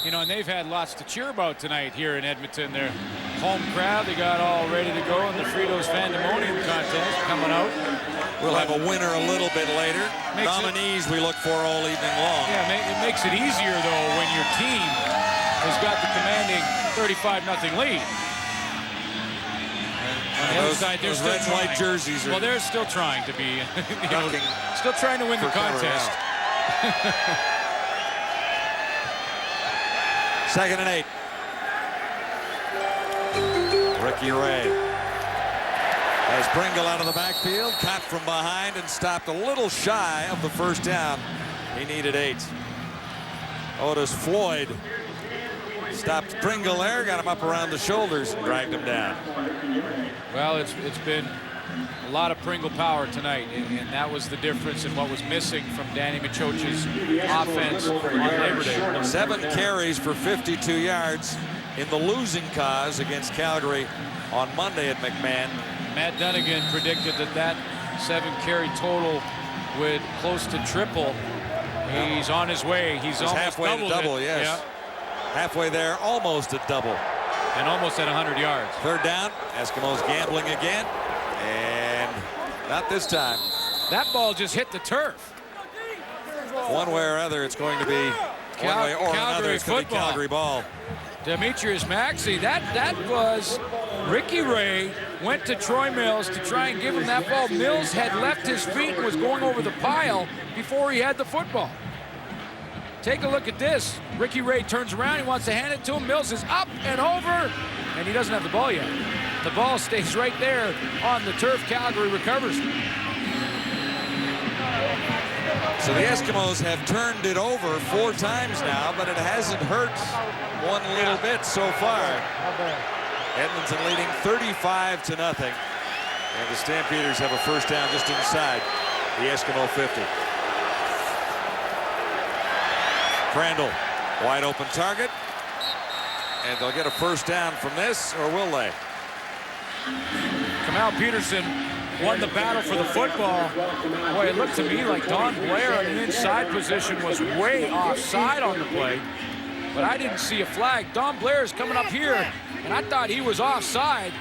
You know, and they've had lots to cheer about tonight here in Edmonton. Their home crowd, they got all ready to go in the Fritos Fandemonium contest coming out. We'll have a winner a little bit later. Nominees we look for all evening long. Yeah, it makes it easier, though, when your team has got the commanding 35-0 lead. On the other side, they're still red and white jerseys. Well, they're still trying to be, still trying to win the contest. Second and 8. Ricky Ray has Pringle out of the backfield, caught from behind and stopped a little shy of the first down. He needed 8. Otis Floyd stopped Pringle there, got him up around the shoulders and dragged him down. Well, it's been a lot of Pringle power tonight, and that was the difference in what was missing from Danny Machoch's offense on Labor Day. 7 carries for 52 yards in the losing cause against Calgary on Monday at McMahon. Matt Dunnigan predicted that 7 carry total would close to triple. He's on his way. He's almost halfway to double, yes. Yeah. Halfway there, almost at double. And almost at 100 yards. Third down, Eskimos gambling again. And not this time. That ball just hit the turf. One way or other, it's going to be one way or another. It's going to be Calgary ball. Demetrius Maxey, that was Ricky Ray went to Troy Mills to try and give him that ball. Mills had left his feet and was going over the pile before he had the football. Take a look at this. Ricky Ray turns around, he wants to hand it to him. Mills is up and over, and he doesn't have the ball yet. The ball stays right there on the turf. Calgary recovers. So the Eskimos have turned it over 4 times now, but it hasn't hurt one little bit so far. Edmonton leading 35-0. And the Stampeders have a first down just inside the Eskimo 50. Crandall, wide open target. And they'll get a first down from this, or will they? Kamal Peterson won the battle for the football. Boy, it looked to me like Don Blair in the inside position was way offside on the play, but I didn't see a flag. Don Blair is coming up here, and I thought he was offside,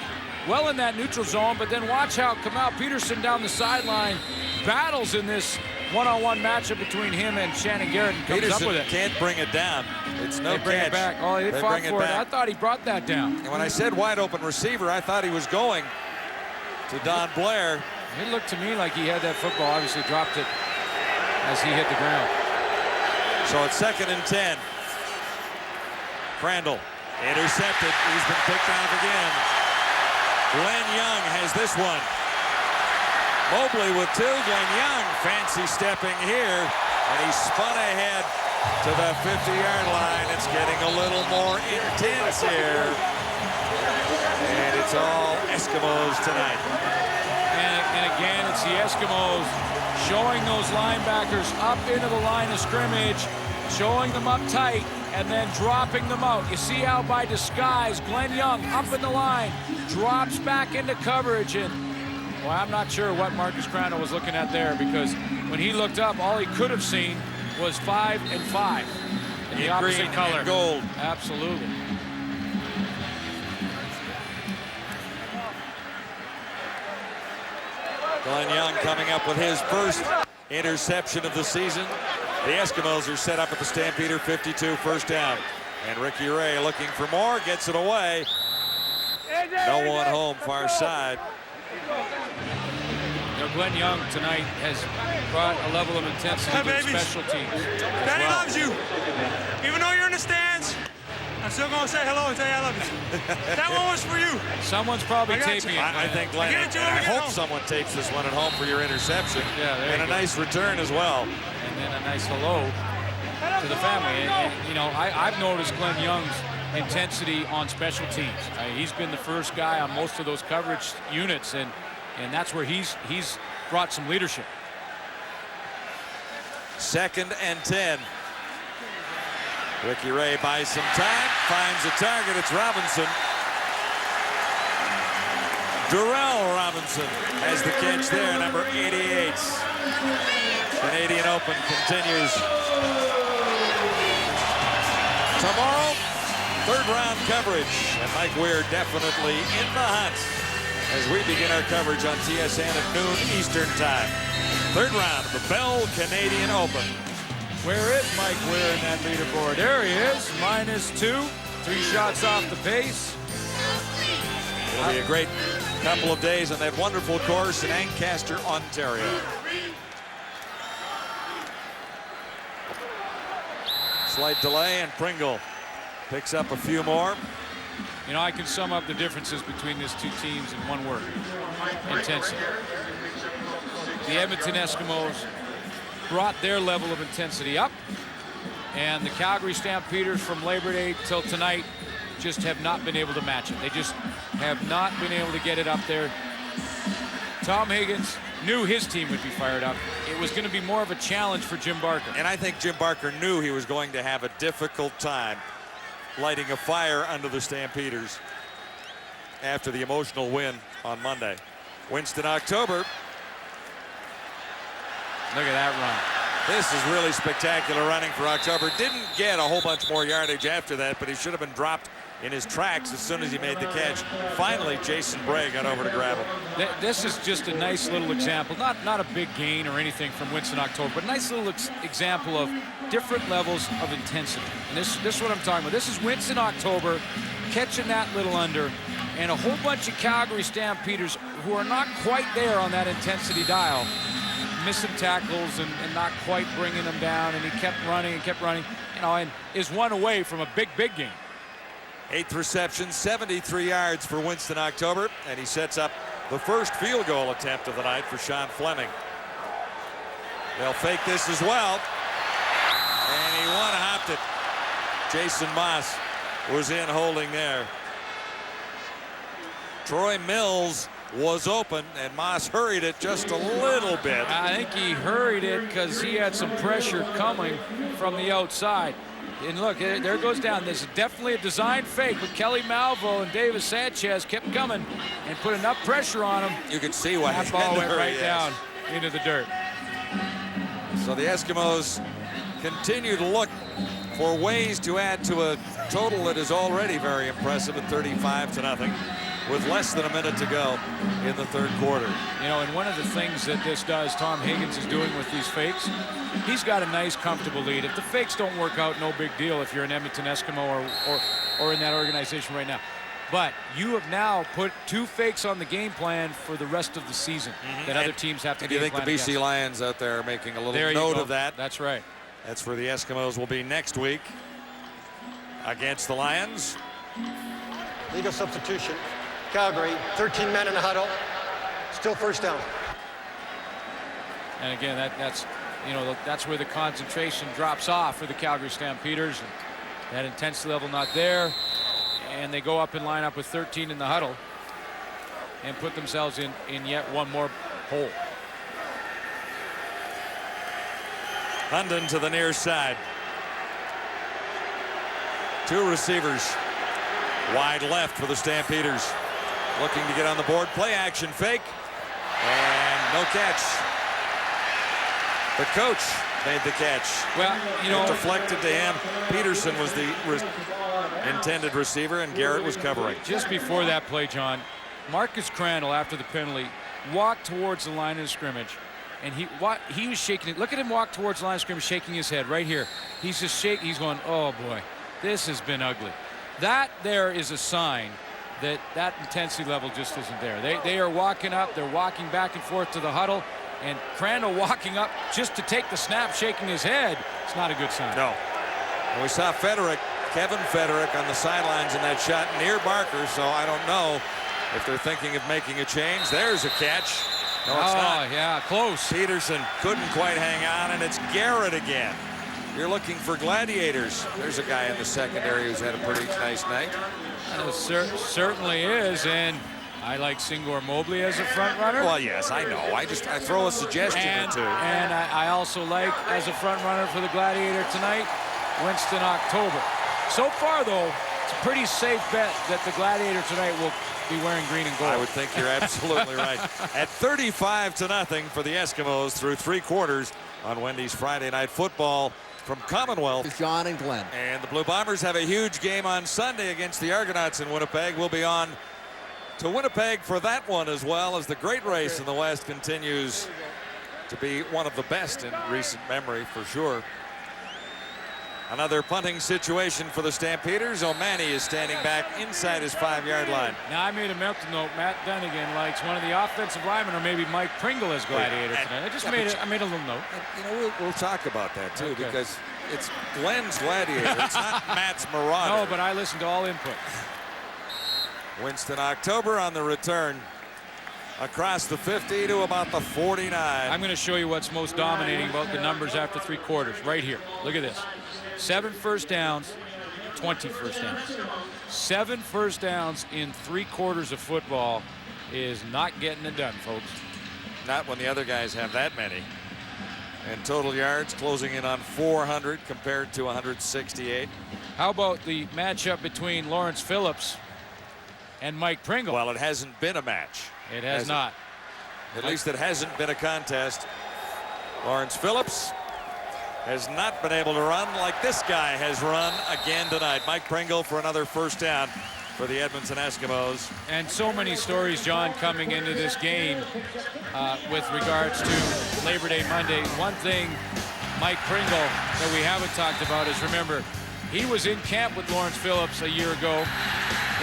well in that neutral zone, but then watch how Kamal Peterson down the sideline battles in this one-on-one matchup between him and Shannon Garrett and comes Peterson up with it. Can't bring it down. It's no They bring catch. it back. Oh, they fought for it. I thought he brought that down. And when I said wide open receiver, I thought he was going to Don Blair. It looked to me like he had that football, obviously dropped it as he hit the ground. So it's 2nd and 10. Crandall intercepted. He's been picked off again. Glenn Young has this one. Mobley with 2. Glenn Young fancy stepping here, and he spun ahead to the 50-yard line. It's getting a little more intense here. And it's all Eskimos tonight. And again, it's the Eskimos showing those linebackers up into the line of scrimmage, showing them up tight, and then dropping them out. You see how by disguise, Glenn Young up in the line, drops back into coverage, and well, I'm not sure what Marcus Crandall was looking at there, because when he looked up, all he could have seen was 5 and 5 in the opposite green color. and gold. Absolutely. Glenn Young coming up with his first interception of the season. The Eskimos are set up at the Stampeder 52, first down. And Ricky Ray looking for more, gets it away. No one home, far side. You know, Glenn Young tonight has brought a level of intensity to the special teams. Daddy loves you. Even though you're in the stands, I'm still going to say hello and tell you I love you. That one was for you. Someone's probably taping it. I think Glenn, and I hope someone tapes this one at home for your interception. Yeah, and a nice return as well. And then a nice hello to the family. And you know, I've noticed Glenn Young's intensity on special teams. He's been the first guy on most of those coverage units, and that's where he's brought some leadership. 2nd and 10. Ricky Ray buys some time, finds a target. It's Robinson. Darrell Robinson has the catch there, number 88. Canadian Open continues. Tomorrow, 3rd round coverage. And Mike Weir definitely in the hunt as we begin our coverage on TSN at noon Eastern time. 3rd round of the Bell Canadian Open. Where is Mike Weir in that leaderboard? There he is, -2. 3 shots off the pace. It'll be a great couple of days on that wonderful course in Ancaster, Ontario. Slight delay, and Pringle picks up a few more. You know, I can sum up the differences between these two teams in one word: intensity. The Edmonton Eskimos brought their level of intensity up, and the Calgary Stampeders from Labor Day till tonight just have not been able to match it. They just have not been able to get it up there. Tom Higgins knew his team would be fired up. It was going to be more of a challenge for Jim Barker. And I think Jim Barker knew he was going to have a difficult time lighting a fire under the Stampeders after the emotional win on Monday. Winston October. Look at that run. This is really spectacular running for October. Didn't get a whole bunch more yardage after that, but he should have been dropped in his tracks as soon as he made the catch. Finally, Jason Bray got over to grab him. This is just a nice little example, not a big gain or anything from Winston October, but a nice little example of different levels of intensity. And this is what I'm talking about. This is Winston October catching that little under, and a whole bunch of Calgary Stampeders who are not quite there on that intensity dial, missing tackles and not quite bringing them down, and he kept running, you know, and is one away from a big game. 8th reception, 73 yards for Winston October, and he sets up the first field goal attempt of the night for Sean Fleming. They'll fake this as well, and he one-hopped it. Jason Moss was in holding there. Troy Mills was open, and Moss hurried it just a little bit. I think he hurried it because he had some pressure coming from the outside. And look, there goes down. There's definitely a design fake, but Kelly Malvo and Davis Sanchez kept coming and put enough pressure on him. You can see why that ball went right down into the dirt. So the Eskimos continue to look for ways to add to a total that is already very impressive at 35-0 with less than a minute to go in the third quarter. You know, and one of the things that this does, Tom Higgins is doing with these fakes, he's got a nice, comfortable lead. If the fakes don't work out, no big deal if you're an Edmonton Eskimo or in that organization right now. But you have now put 2 fakes on the game plan for the rest of the season that other teams have to. Do you think the BC Lions out there are making a little note of that? That's right. That's where the Eskimos will be next week against the Lions. Legal substitution. Calgary, 13 men in the huddle. Still first down. And again, that's where the concentration drops off for the Calgary Stampeders. And that intensity level not there. And they go up and line up with 13 in the huddle and put themselves in yet one more hole. London to the near side. 2 receivers wide left for the Stampeders. Looking to get on the board. Play action fake. And no catch. The coach made the catch. Well, you know, it deflected to him. Peterson was the intended receiver, and Garrett was covering. Just before that play, John, Marcus Crandall, after the penalty, walked towards the line of scrimmage, and he was shaking it. Look at him walk towards the line of scrimmage, shaking his head right here. He's just shaking. He's going, oh boy, this has been ugly. That there is a sign that intensity level just isn't there. They are walking up. They're walking back and forth to the huddle. And Crandall walking up just to take the snap, shaking his head. It's not a good sign. No. And we saw Kevin Federick on the sidelines in that shot near Barker, so I don't know if they're thinking of making a change. There's a catch. No, it's not. Yeah, close. Peterson couldn't quite hang on, and it's Garrett again. You're looking for gladiators. There's a guy in the secondary who's had a pretty nice night. Certainly is, and I like Singor Mobley as a front runner. Well, yes, I know. I throw a suggestion or two. And I also like, as a front runner for the Gladiator tonight, Winston October. So far, though, it's a pretty safe bet that the Gladiator tonight will be wearing green and gold. I would think you're absolutely right. At 35-0 for the Eskimos through 3 quarters on Wendy's Friday Night Football from Commonwealth. John and Glenn. And the Blue Bombers have a huge game on Sunday against the Argonauts in Winnipeg. We'll be on to Winnipeg for that one, as well as the great race in the West continues to be one of the best in recent memory for sure. Another punting situation for the Stampeders. O'Mahony is standing back inside his 5-yard line. Now, I made a mental note. Matt Dunnigan likes one of the offensive linemen, or maybe Mike Pringle as Gladiator tonight. I made a little note. You know, we'll talk about that too, because It's Glenn's Gladiator. It's not Matt's Marauder. No, but I listen to all input. Winston October on the return. Across the 50 to about the 49. I'm going to show you what's most dominating about the numbers after 3 quarters. Right here. Look at this. 7 first downs, 20 first downs. 7 first downs in 3 quarters of football is not getting it done, folks. Not when the other guys have that many. And total yards closing in on 400 compared to 168. How about the matchup between Lawrence Phillips and Mike Pringle? Well, it hasn't been a match. It has not. At least it hasn't been a contest. Lawrence Phillips has not been able to run like this guy has run again tonight. Mike Pringle for another first down for the Edmonton Eskimos. And so many stories, John, coming into this game with regards to Labor Day Monday. One thing Mike Pringle that we haven't talked about is, remember, he was in camp with Lawrence Phillips a year ago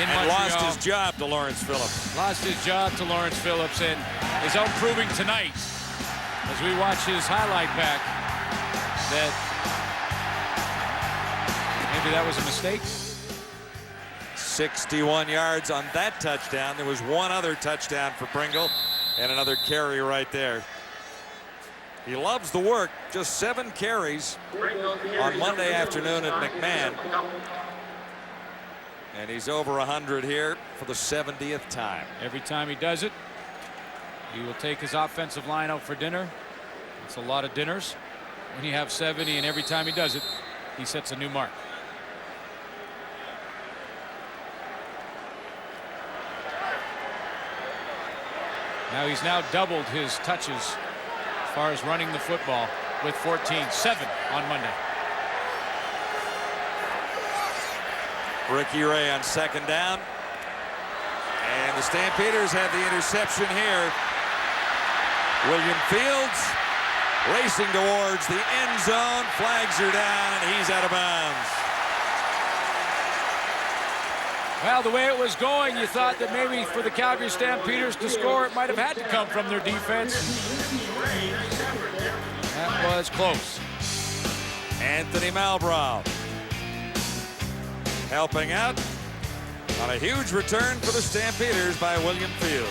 in Montreal. Lost his job to Lawrence Phillips. Lost his job to Lawrence Phillips and is out proving tonight, as we watch his highlight back, that maybe that was a mistake. 61 yards on that touchdown. There was one other touchdown for Pringle and another carry right there. He loves the work. Just 7 carries on Monday afternoon at McMahon. And he's over 100 here for the 70th time. Every time he does it, he will take his offensive line out for dinner. It's a lot of dinners when you have 70, and every time he does it, he sets a new mark. Now he's doubled his touches as far as running the football with 14-7 on Monday. Ricky Ray on second down. And the Stampeders have the interception here. William Fields racing towards the end zone. Flags are down, and he's out of bounds. Well, the way it was going, you thought that maybe for the Calgary Stampeders to score, it might have had to come from their defense. That was close. Anthony Malbrow helping out on a huge return for the Stampeders by William Fields.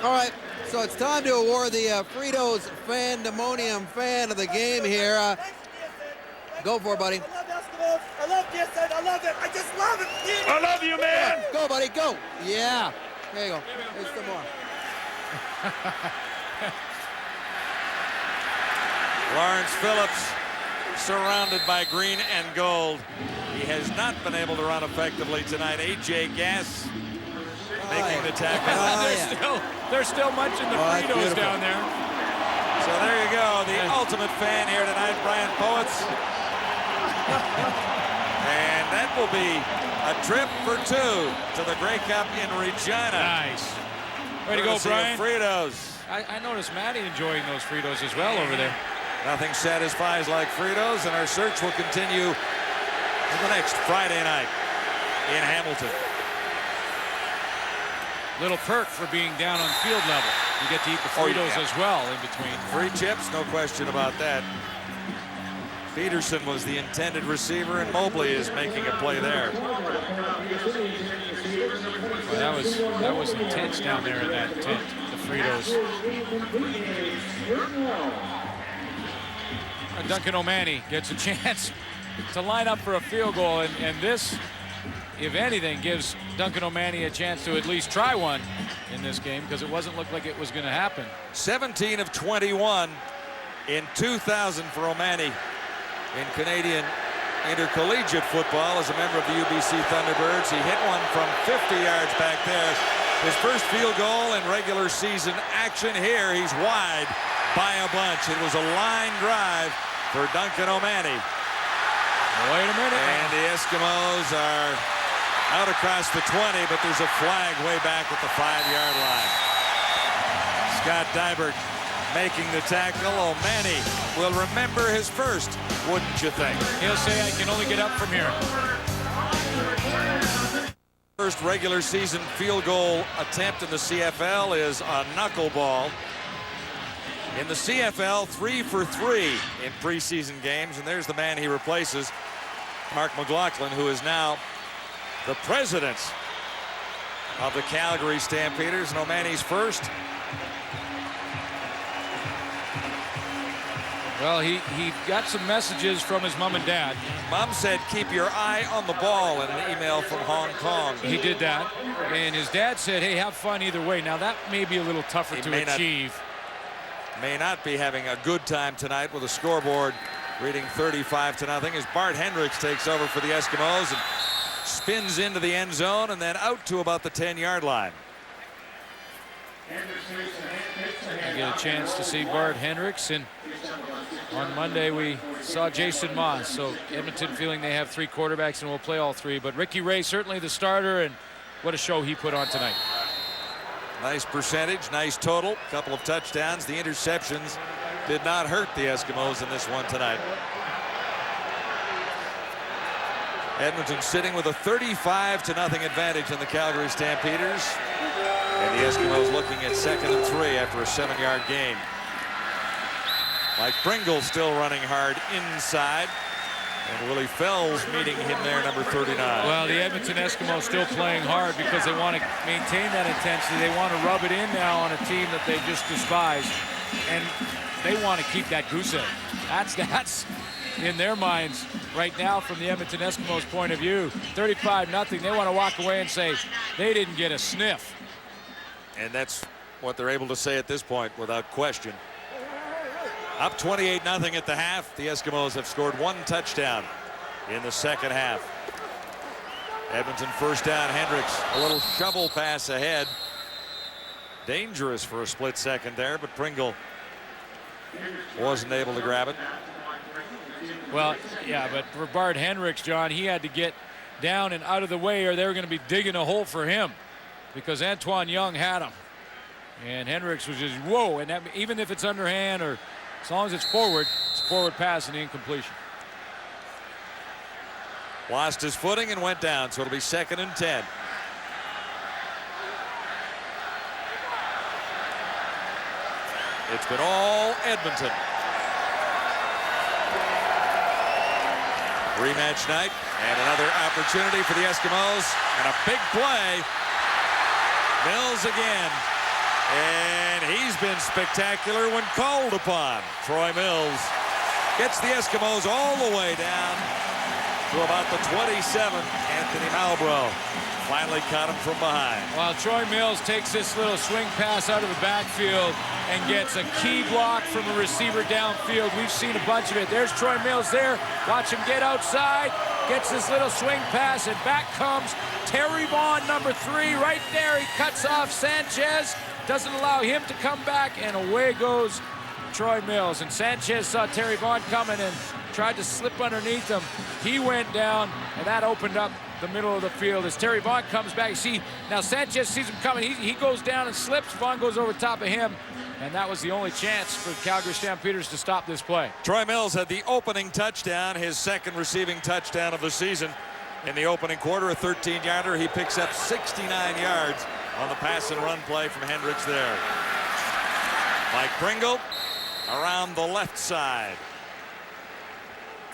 All right, so it's time to award the Fritos Fandemonium Fan of the Game here. Go for it, buddy. I love Eskimos. I love DSN. I love it. I just love it. I love you, man. Go, buddy, go. Yeah. There you go. There's some more. Lawrence Phillips surrounded by green and gold. He has not been able to run effectively tonight. A.J. Gass making the tackle. They're still munching the Fritos down there. So there you go, the ultimate fan here tonight, Brian Poets. And that will be a trip for 2 to the Grey Cup in Regina. Nice. Way to go, Brian. Fritos. I noticed Matty enjoying those Fritos as well over there. Nothing satisfies like Fritos, and our search will continue for the next Friday night in Hamilton. Little perk for being down on field level. You get to eat the Fritos as well in between. Free chips, no question about that. Peterson was the intended receiver, and Mobley is making a play there. Well, that was intense down there in that tent, the Fritos. Duncan O'Mahony gets a chance to line up for a field goal, and this, if anything, gives Duncan O'Mahony a chance to at least try one in this game, because it wasn't look like it was going to happen. 17 of 21 in 2000 for O'Mahony in Canadian intercollegiate football as a member of the UBC Thunderbirds. He hit one from 50 yards back there. His first field goal in regular season action here. He's wide by a bunch. It was a line drive for Duncan O'Mahony. Wait a minute. And the Eskimos are out across the 20, but there's a flag way back at the 5-yard line. Scott Dybert making the tackle. O'Mahony will remember his first, wouldn't you think? He'll say, I can only get up from here. First regular season field goal attempt in the CFL is a knuckleball. In the CFL, 3 for 3 in preseason games, and there's the man he replaces, Mark McLaughlin, who is now the president of the Calgary Stampeders. No man, he's first. Well, he got some messages from his mom and dad. Mom said, keep your eye on the ball, in an email from Hong Kong. He did that. And his dad said, hey, have fun either way. Now, that may be a little tougher to achieve. May not be having a good time tonight with a scoreboard reading 35-0 as Bart Hendricks takes over for the Eskimos and spins into the end zone and then out to about the 10-yard line. You get a chance to see Bart Hendricks, and on Monday we saw Jason Moss. So Edmonton feeling they have 3 quarterbacks and will play all 3. But Ricky Ray certainly the starter, and what a show he put on tonight. Nice percentage, nice total, couple of touchdowns. The interceptions did not hurt the Eskimos in this one tonight. Edmonton sitting with a 35-0 advantage in the Calgary Stampeders. And the Eskimos looking at 2nd and 3 after a 7-yard gain. Mike Pringle still running hard inside. And Willie Fells meeting him there, number 39. Well, the Edmonton Eskimos still playing hard because they want to maintain that intensity. They want to rub it in now on a team that they just despised. And they want to keep that goose egg. That's in their minds right now from the Edmonton Eskimos point of view. 35-0. They want to walk away and say they didn't get a sniff. And that's what they're able to say at this point without question. Up 28-0 at the half. The Eskimos have scored 1 touchdown in the second half. Edmonton first down. Hendricks, a little shovel pass ahead. Dangerous for a split second there, but Pringle wasn't able to grab it. Well, yeah, but for Bart Hendricks, John, he had to get down and out of the way or they were going to be digging a hole for him because Antoine Young had him. And Hendricks was just, whoa, and that, even if it's underhand or as long as it's forward pass and the incompletion. Lost his footing and went down, so it'll be 2nd and 10. It's been all Edmonton. Rematch night and another opportunity for the Eskimos and a big play. Mills again. And he's been spectacular when called upon. Troy Mills gets the Eskimos all the way down to about the 27. Anthony Malbrough finally caught him from behind. While Troy Mills takes this little swing pass out of the backfield and gets a key block from a receiver downfield. We've seen a bunch of it. There's Troy Mills there. Watch him get outside. Gets this little swing pass, and back comes Terry Vaughn, number 3, right there. He cuts off Sanchez. Doesn't allow him to come back, and away goes Troy Mills. And Sanchez saw Terry Vaughn coming and tried to slip underneath him. He went down, and that opened up the middle of the field. As Terry Vaughn comes back, see, now Sanchez sees him coming. He goes down and slips. Vaughn goes over top of him, and that was the only chance for the Calgary Stampeders to stop this play. Troy Mills had the opening touchdown, his second receiving touchdown of the season. In the opening quarter, a 13-yarder. He picks up 69 yards on the pass and run play from Hendricks there. Mike Pringle around the left side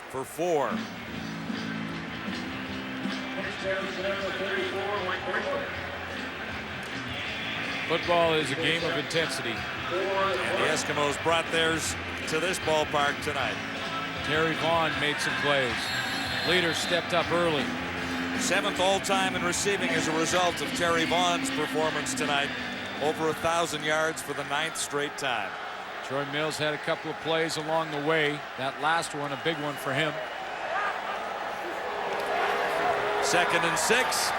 for 4. Football is a game of intensity. And the Eskimos brought theirs to this ballpark tonight. Terry Vaughn made some plays. Leader stepped up early. 7th all-time in receiving as a result of Terry Vaughn's performance tonight. Over 1,000 yards for the 9th straight time. Troy Mills had a couple of plays along the way. That last one, a big one for him. 2nd and 6.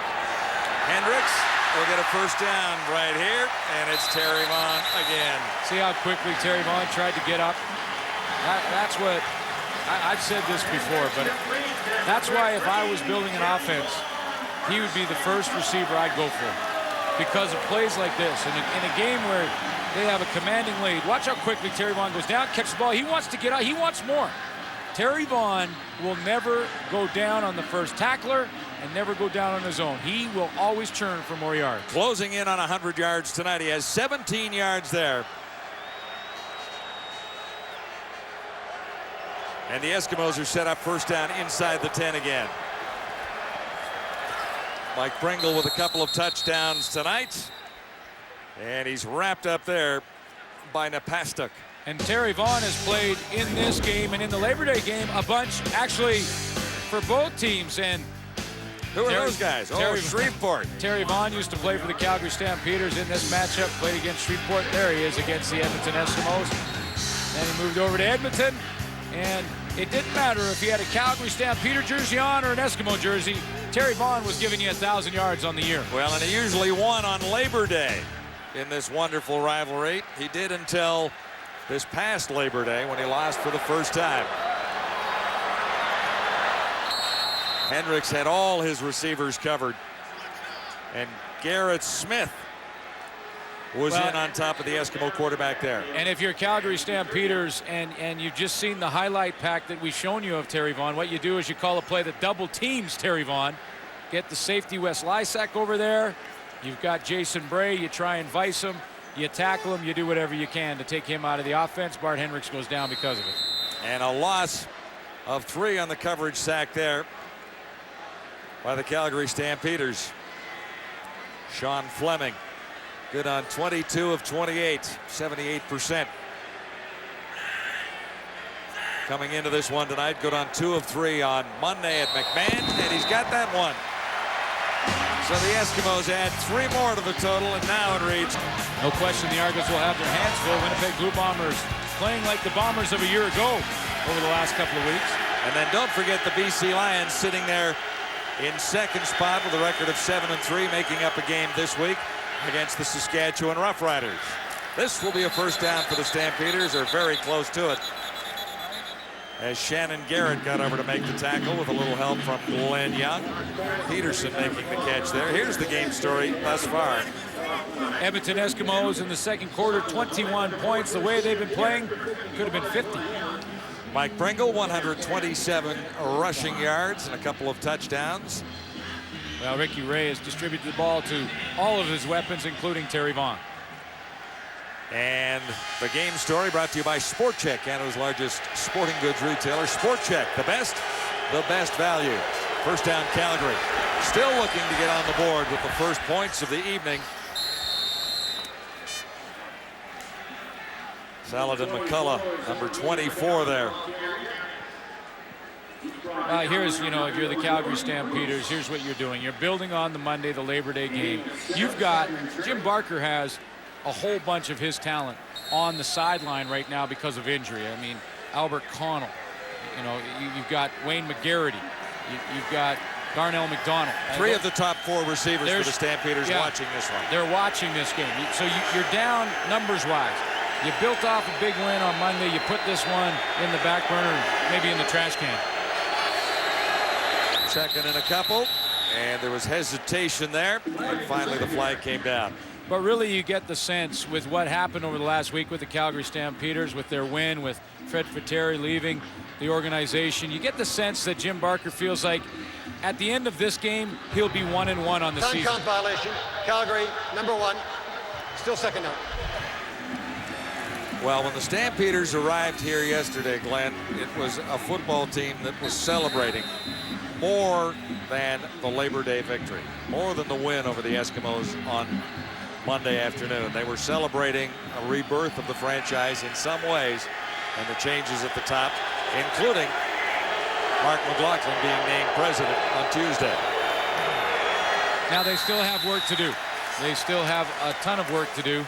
Hendricks will get a first down right here, and it's Terry Vaughn again. See how quickly Terry Vaughn tried to get up? That's what, I've said this before, but that's why if I was building an offense, he would be the first receiver I'd go for. Because of plays like this. In a game where they have a commanding lead, watch how quickly Terry Vaughn goes down, catches the ball. He wants to get out. He wants more. Terry Vaughn will never go down on the first tackler and never go down on his own. He will always churn for more yards. Closing in on 100 yards tonight. He has 17 yards there. And the Eskimos are set up first down inside the 10 again. Mike Pringle with a couple of touchdowns tonight. And he's wrapped up there by Napastuk. And Terry Vaughn has played in this game and in the Labor Day game a bunch, actually, for both teams. And who are those guys? Shreveport. Terry Vaughn used to play for the Calgary Stampeders in this matchup, played against Shreveport. There he is against the Edmonton Eskimos. Then he moved over to Edmonton, and it didn't matter if he had a Calgary Stampeder jersey on or an Eskimo jersey. Terry Vaughn was giving you 1,000 yards on the year. Well, and he usually won on Labor Day in this wonderful rivalry. He did until this past Labor Day when he lost for the first time. Hendricks had all his receivers covered, and Garrett Smith was in on top of the Eskimo quarterback there. And if you're Calgary Stampeders and you've just seen the highlight pack that we've shown you of Terry Vaughn, what you do is you call a play that double teams Terry Vaughn. Get the safety Wes Lysak over there. You've got Jason Bray. You try and vice him. You tackle him. You do whatever you can to take him out of the offense. Bart Hendricks goes down because of it. And a loss of 3 on the coverage sack there by the Calgary Stampeders. Sean Fleming, good on 22 of 28, 78%. Coming into this one tonight, good on 2 of 3 on Monday at McMahon, and he's got that one. So the Eskimos add 3 more to the total, and now it reads. No question the Argos will have their hands full. Winnipeg Blue Bombers playing like the Bombers of a year ago over the last couple of weeks. And then don't forget the BC Lions sitting there in second spot with a record of 7-3, making up a game this week against the Saskatchewan Roughriders. This will be a first down for the Stampeders. They're very close to it, as Shannon Garrett got over to make the tackle with a little help from Glenn Young. Peterson making the catch there. Here's the game story thus far. Edmonton Eskimos in the second quarter, 21 points. The way they've been playing, could have been 50. Mike Pringle, 127 rushing yards and a couple of touchdowns. Well, Ricky Ray has distributed the ball to all of his weapons, including Terry Vaughn. And the game story brought to you by Sport Check, Canada's largest sporting goods retailer. Sport Check, the best value. First down, Calgary. Still looking to get on the board with the first points of the evening. Saladin McCullough, number 24 there. Here's, if you're the Calgary Stampeders, here's what you're doing. You're building on the Monday, the Labor Day game. You've got, Jim Barker has a whole bunch of his talent on the sideline right now because of injury. I mean, Albert Connell, you've got Wayne McGarity, you've got Darnell McDonald. 3 of the top 4 receivers for the Stampeders watching this one. They're watching this game. So you're down numbers-wise. You built off a big win on Monday. You put this one in the back burner, maybe in the trash can. Second and a couple, and there was hesitation there, and finally the flag came down. But really, you get the sense with what happened over the last week with the Calgary Stampeders, with their win, with Fred Fateri leaving the organization, you get the sense that Jim Barker feels like at the end of this game, he'll be 1-1 on the season. Time count violation. Calgary, number 1. Still second down. Well, when the Stampeders arrived here yesterday, Glenn, it was a football team that was celebrating more than the Labor Day victory, more than the win over the Eskimos on Monday afternoon. They were celebrating a rebirth of the franchise in some ways, and the changes at the top, including Mark McLaughlin being named president on Tuesday. Now they still have work to do. They still have a ton of work to do.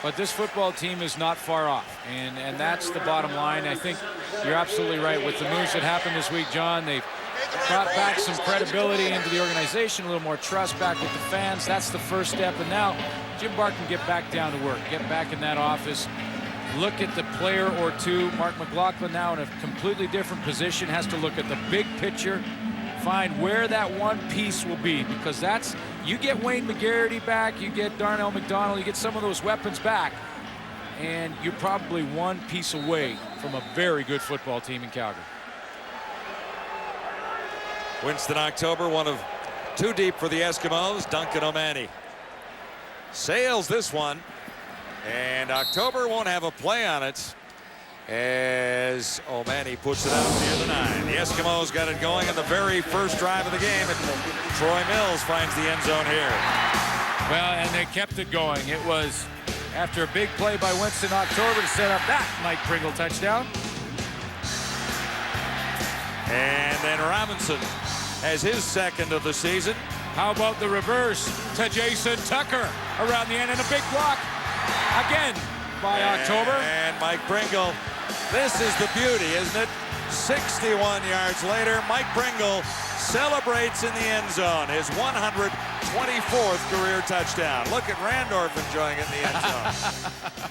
But this football team is not far off, and that's the bottom line. I think you're absolutely right with the moves that happened this week, John. They've brought back some credibility into the organization, a little more trust back with the fans. That's the first step, and now Jim Barker can get back down to work, get back in that office, look at the player or two. Mark McLaughlin now in a completely different position, has to look at the big picture, find where that one piece will be, because that's, you get Wayne McGarity back, you get Darnell McDonald, you get some of those weapons back, and you're probably one piece away from a very good football team in Calgary. Winston October, one of 2 deep for the Eskimos. Duncan O'Mahony sails this one, and October won't have a play on it as O'Mahony and he puts it out near the 9. The Eskimos got it going in the very first drive of the game, and Troy Mills finds the end zone here. Well, and they kept it going. It was after a big play by Winston October to set up that Mike Pringle touchdown. And then Robinson has his second of the season. How about the reverse to Jason Tucker around the end and a big block again by October. And Mike Pringle, this is the beauty, isn't it? 61 yards later, Mike Pringle celebrates in the end zone, his 124th career touchdown. Look at Randorf enjoying it in the end zone.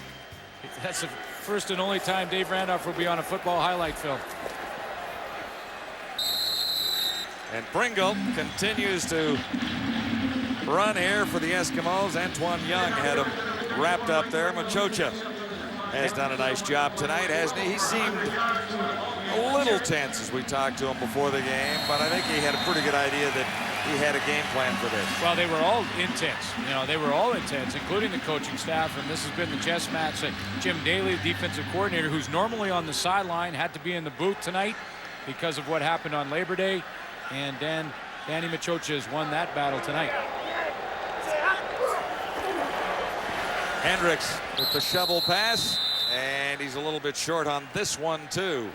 That's the first and only time Dave Randolph will be on a football highlight film. And Pringle continues to run here for the Eskimos. Antoine Young had him wrapped up there. Machocha has done a nice job tonight, hasn't he? He seemed a little tense as we talked to him before the game, but I think he had a pretty good idea that he had a game plan for this. Well, they were all intense. You know, they were all intense, including the coaching staff, and this has been the chess match that Jim Daly, the defensive coordinator, who's normally on the sideline, had to be in the booth tonight because of what happened on Labor Day. And Danny Machocha has won that battle tonight. Hendricks with the shovel pass, and he's a little bit short on this one too.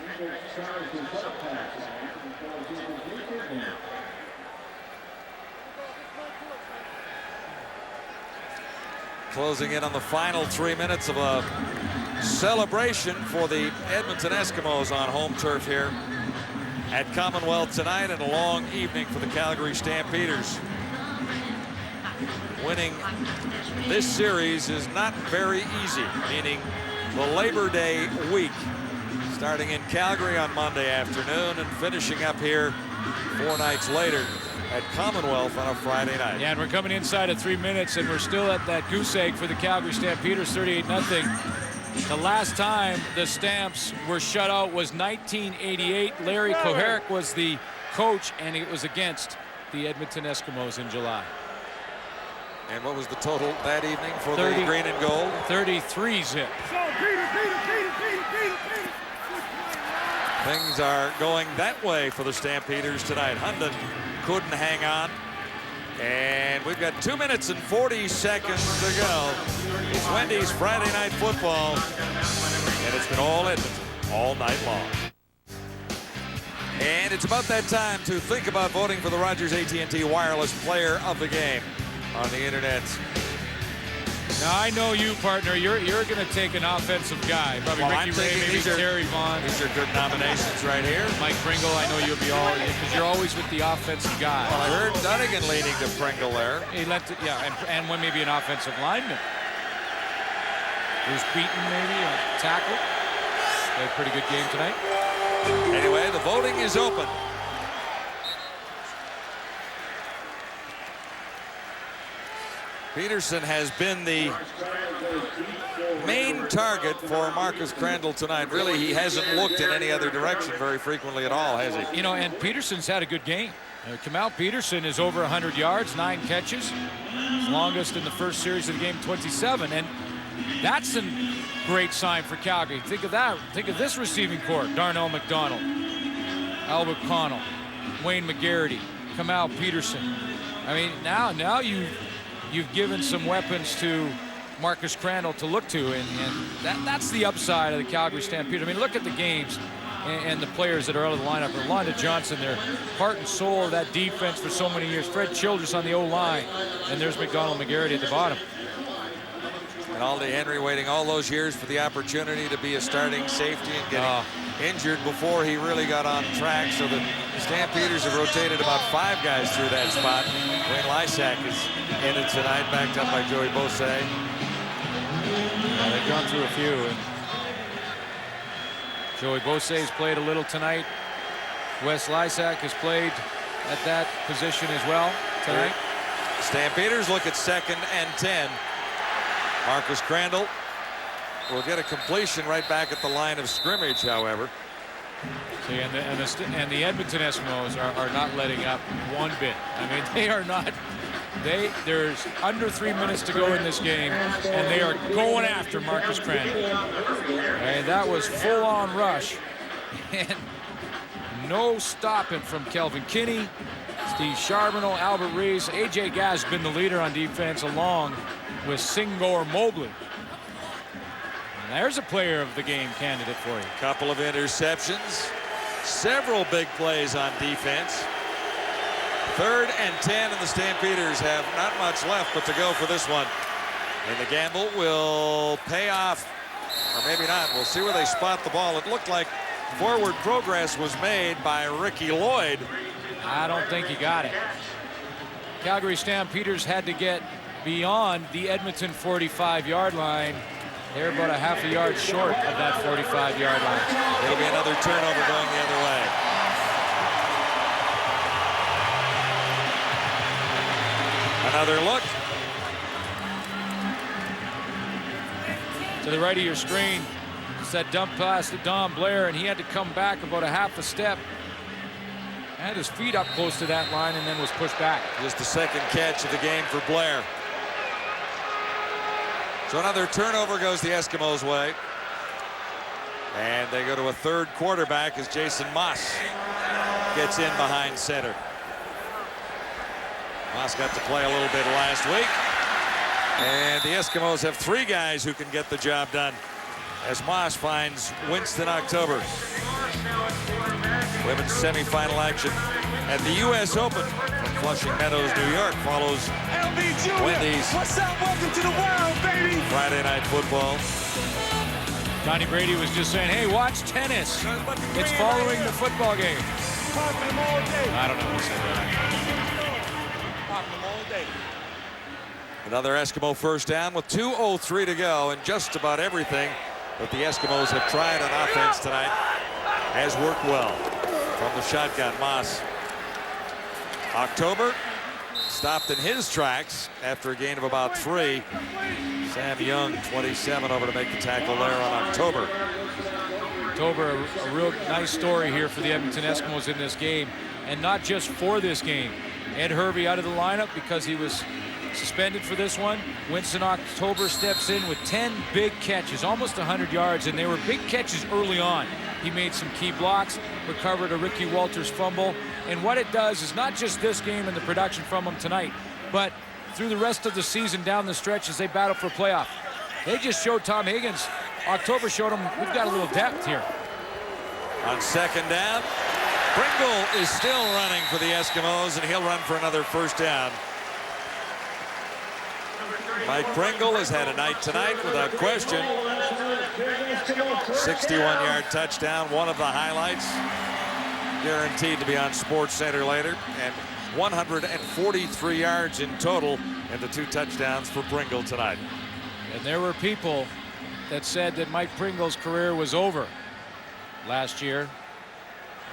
Closing in on the final 3 minutes of a celebration for the Edmonton Eskimos on home turf here at Commonwealth tonight, and a long evening for the Calgary Stampeders. Winning this series is not very easy, meaning the Labor Day week, starting in Calgary on Monday afternoon and finishing up here 4 nights later at Commonwealth on a Friday night. Yeah, and we're coming inside of 3 minutes, and we're still at that goose egg for the Calgary Stampeders, 38-0. The last time the Stamps were shut out was 1988. Larry Koharic was the coach, and it was against the Edmonton Eskimos in July. And what was the total that evening for the green and gold? 33 zip. Things are going that way for the Stampeders tonight. Hunden couldn't hang on. And we've got 2 minutes and 40 seconds to go. It's Wendy's Friday Night Football, and it's been all Edmonton all night long. And it's about that time to think about voting for the Rogers AT&T Wireless Player of the Game on the internet. Now, I know you, partner. You're going to take an offensive guy. Probably Ricky Ray, maybe Terry Vaughn. These are good nominations right here. Mike Pringle, I know you'll be all, because you're always with the offensive guy. Well, I heard Dunnigan leaning to Pringle there. He left it, yeah, and when maybe an offensive lineman. Who's beaten maybe, or tackled. They had a pretty good game tonight. Anyway, the voting is open. Peterson has been the main target for Marcus Crandall tonight. Really, he hasn't looked in any other direction very frequently at all, has he? You know, and Peterson's had a good game. Kamal Peterson is over 100 yards, 9 catches. His longest in the first series of the game, 27. And that's a great sign for Calgary. Think of that. Think of this receiving corps. Darnell McDonald, Albert Connell, Wayne McGarity, Kamal Peterson. I mean, now you've given some weapons to Marcus Crandall to look to, and that's the upside of the Calgary Stampede. I mean, look at the games and the players that are out of the lineup. Rolanda Johnson, their heart and soul of that defense for so many years. Fred Childress on the O-line, and there's McDonald McGarity at the bottom. And Aldi Henry waiting all those years for the opportunity to be a starting safety and getting injured before he really got on track. So the Stampeders have rotated about 5 guys through that spot. Wayne Lysak is in it tonight, backed up by Joey Bose. Yeah, they've gone through a few. And Joey Bose has played a little tonight. Wes Lysak has played at that position as well tonight. Stampeders look at 2nd and 10. Marcus Crandall will get a completion right back at the line of scrimmage, however. See, and the Edmonton Eskimos are not letting up one bit. I mean, they are not. There's under 3 minutes to go in this game, and they are going after Marcus Crandall. And that was full-on rush And no stopping from Kelvin Kinney, Steve Charbonneau, Albert Rees. A.J. Gass has been the leader on defense along with Singor Mobley. And there's a player of the game candidate for you. Couple of interceptions. Several big plays on defense. 3rd and 10, and the Stampeders have not much left but to go for this one. And the gamble will pay off, or maybe not. We'll see where they spot the ball. It looked like forward progress was made by Ricky Lloyd. I don't think he got it. Calgary Stampeders had to get beyond the Edmonton 45-yard line. They're about a half a yard short of that 45-yard line. It'll be another turnover going the other way. Another look. To the right of your screen, it's that dump pass to Don Blair, and he had to come back about a half a step. Had his feet up close to that line and then was pushed back. Just the 2nd catch of the game for Blair. So another turnover goes the Eskimos' way. And they go to a 3rd quarterback as Jason Moss gets in behind center. Moss got to play a little bit last week. And the Eskimos have 3 guys who can get the job done as Moss finds Winston October. Women's semifinal action at the U.S. Open from Flushing Meadows, New York follows Wendy's What's up? Welcome to the world, baby. Friday Night Football. Donnie Brady was just saying, hey, watch tennis. It's following the football game. I don't know who said that. Another Eskimo first down with 2:03 to go, and just about everything that the Eskimos have tried on offense tonight has worked well. From the shotgun, Moss. October stopped in his tracks after a gain of about 3. Sam Young, 27, over to make the tackle there on October. October, a real nice story here for the Edmonton Eskimos in this game, and not just for this game. Ed Hervey out of the lineup because he was suspended for this one. Winston October steps in with 10 big catches, almost 100 yards, and they were big catches early on. He made some key blocks, recovered a Ricky Walters fumble, and what it does is not just this game and the production from him tonight, but through the rest of the season down the stretch as they battle for playoff. They just showed Tom Higgins. October showed him we've got a little depth here. On 2nd down, Pringle is still running for the Eskimos, and he'll run for another first down. Mike Pringle has had a night tonight without question. 61-yard touchdown, one of the highlights. Guaranteed to be on SportsCenter later. And 143 yards in total and the 2 touchdowns for Pringle tonight. And there were people that said that Mike Pringle's career was over last year,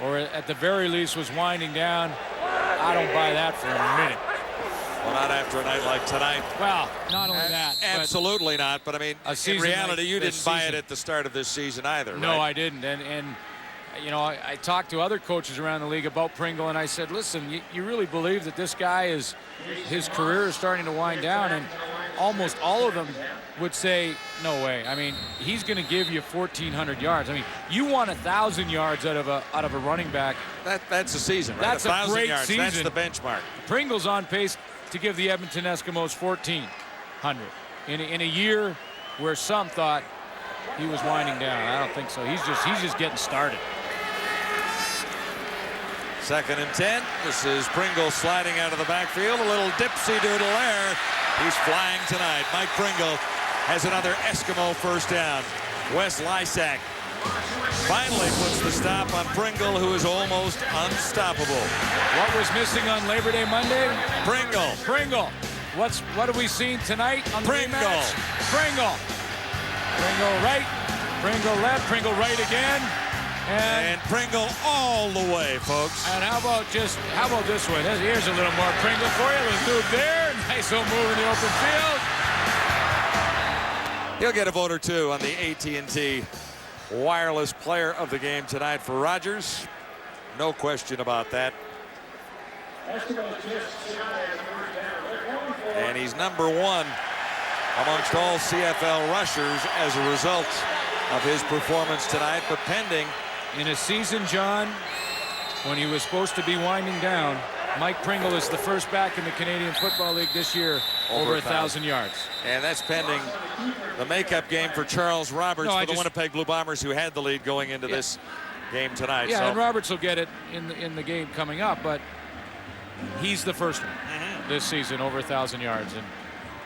or at the very least was winding down. I don't buy that for a minute. Well, not after a night like tonight. Well, not only that. Absolutely not. But I mean, in reality, you didn't buy it at the start of this season either. No, right? I didn't. And you know, I talked to other coaches around the league about Pringle, and I said, listen, you really believe that this guy his career is starting to wind down? And almost all of them would say, no way. I mean, he's going to give you 1,400 yards. I mean, you want 1,000 yards out of a running back. That's a season, right? That's a great yards. season. That's the benchmark. Pringle's on pace to give the Edmonton Eskimos 1,400 in a year where some thought he was winding down. I don't think so. He's just getting started. 2nd and 10. This is Pringle sliding out of the backfield. A little dipsy-doodle there. He's flying tonight. Mike Pringle has another Eskimo first down. Wes Lysak finally puts the stop on Pringle, who is almost unstoppable. What was missing on Labor Day Monday? Pringle. What have we seen tonight on the rematch? Pringle right, Pringle left, Pringle right again. And Pringle all the way, folks. And how about this one? Here's a little more Pringle for you. Let's move there. Nice little move in the open field. He'll get a vote or two on the AT&T wireless player of the game tonight for Rogers. No question about that. And he's number 1 amongst all CFL rushers as a result of his performance tonight, but pending In a season, John, when he was supposed to be winding down, Mike Pringle is the first back in the Canadian Football League this year over 1,000 yards. And that's pending the makeup game for Charles Roberts for the Winnipeg Blue Bombers, who had the lead going into this game tonight. Yeah, so. and Roberts will get it in the game coming up, but he's the first one this season over 1,000 yards, and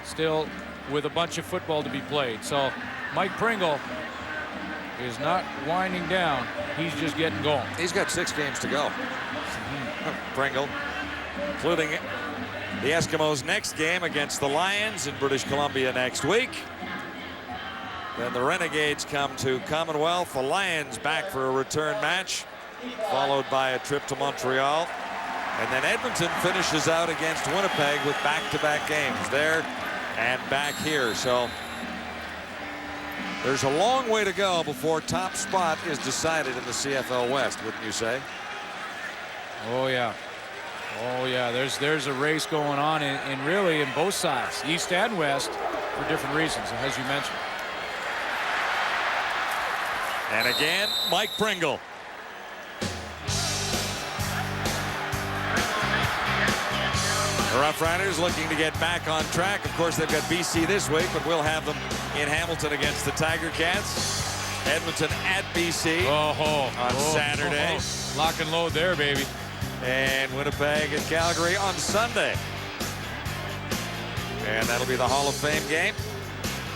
still with a bunch of football to be played. So Mike Pringle is not winding down. He's just getting going. He's got 6 games to go. Pringle, including the Eskimos' next game against the Lions in British Columbia next week. Then the Renegades come to Commonwealth. The Lions back for a return match, followed by a trip to Montreal. And then Edmonton finishes out against Winnipeg with back-to-back games there and back here. So there's a long way to go before top spot is decided in the CFL West, wouldn't you say? Oh yeah. Oh yeah, there's a race going on in really in both sides, East and West, for different reasons, as you mentioned. And again, Mike Pringle. The Rough Riders looking to get back on track. Of course, they've got BC this week, but we'll have them in Hamilton against the Tiger Cats. Edmonton at BC on Saturday. Lock and load there, baby. And Winnipeg at Calgary on Sunday. And that'll be the Hall of Fame game.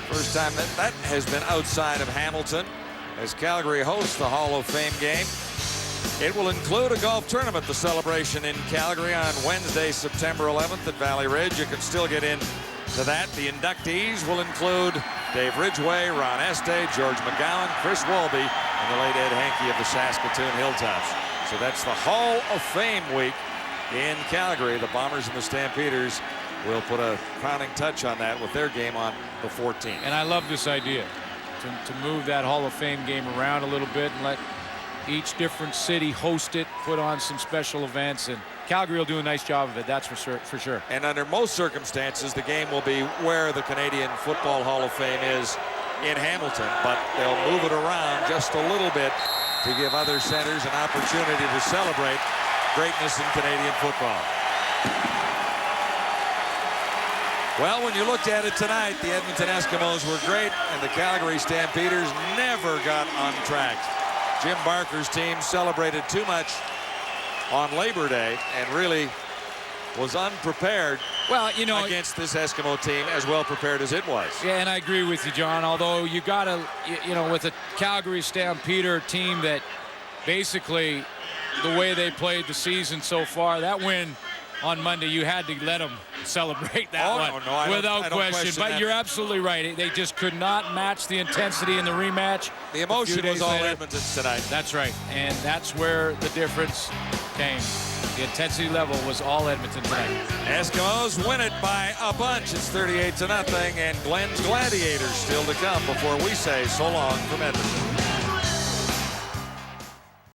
First time that has been outside of Hamilton, as Calgary hosts the Hall of Fame game. It will include a golf tournament, the celebration in Calgary on Wednesday, September 11th at Valley Ridge. You can still get in to that. The inductees will include Dave Ridgway, Ron Este, George McGowan, Chris Walby, and the late Ed Hankey of the Saskatoon Hilltops. So that's the Hall of Fame week in Calgary. The Bombers and the Stampeders will put a crowning touch on that with their game on the 14th. And I love this idea to move that Hall of Fame game around a little bit and let each different city host it, put on some special events, and Calgary will do a nice job of it, that's for sure. And under most circumstances, the game will be where the Canadian Football Hall of Fame is in Hamilton, but they'll move it around just a little bit to give other centers an opportunity to celebrate greatness in Canadian football. Well, when you looked at it tonight, the Edmonton Eskimos were great, and the Calgary Stampeders never got on track. Jim Barker's team celebrated too much on Labor Day and really was unprepared against this Eskimo team, as well prepared as it was. Yeah, and I agree with you, John, although you got to, with a Calgary Stampeder team that basically the way they played the season so far, that win on Monday, you had to let them celebrate that one without question. But you're absolutely right. They just could not match the intensity in the rematch. The emotion was all Edmonton's tonight. That's right, and that's where the difference came. The intensity level was all Edmonton tonight. Eskimos win it by a bunch. It's 38-0, and Glenn's Gladiators still to come before we say so long from Edmonton.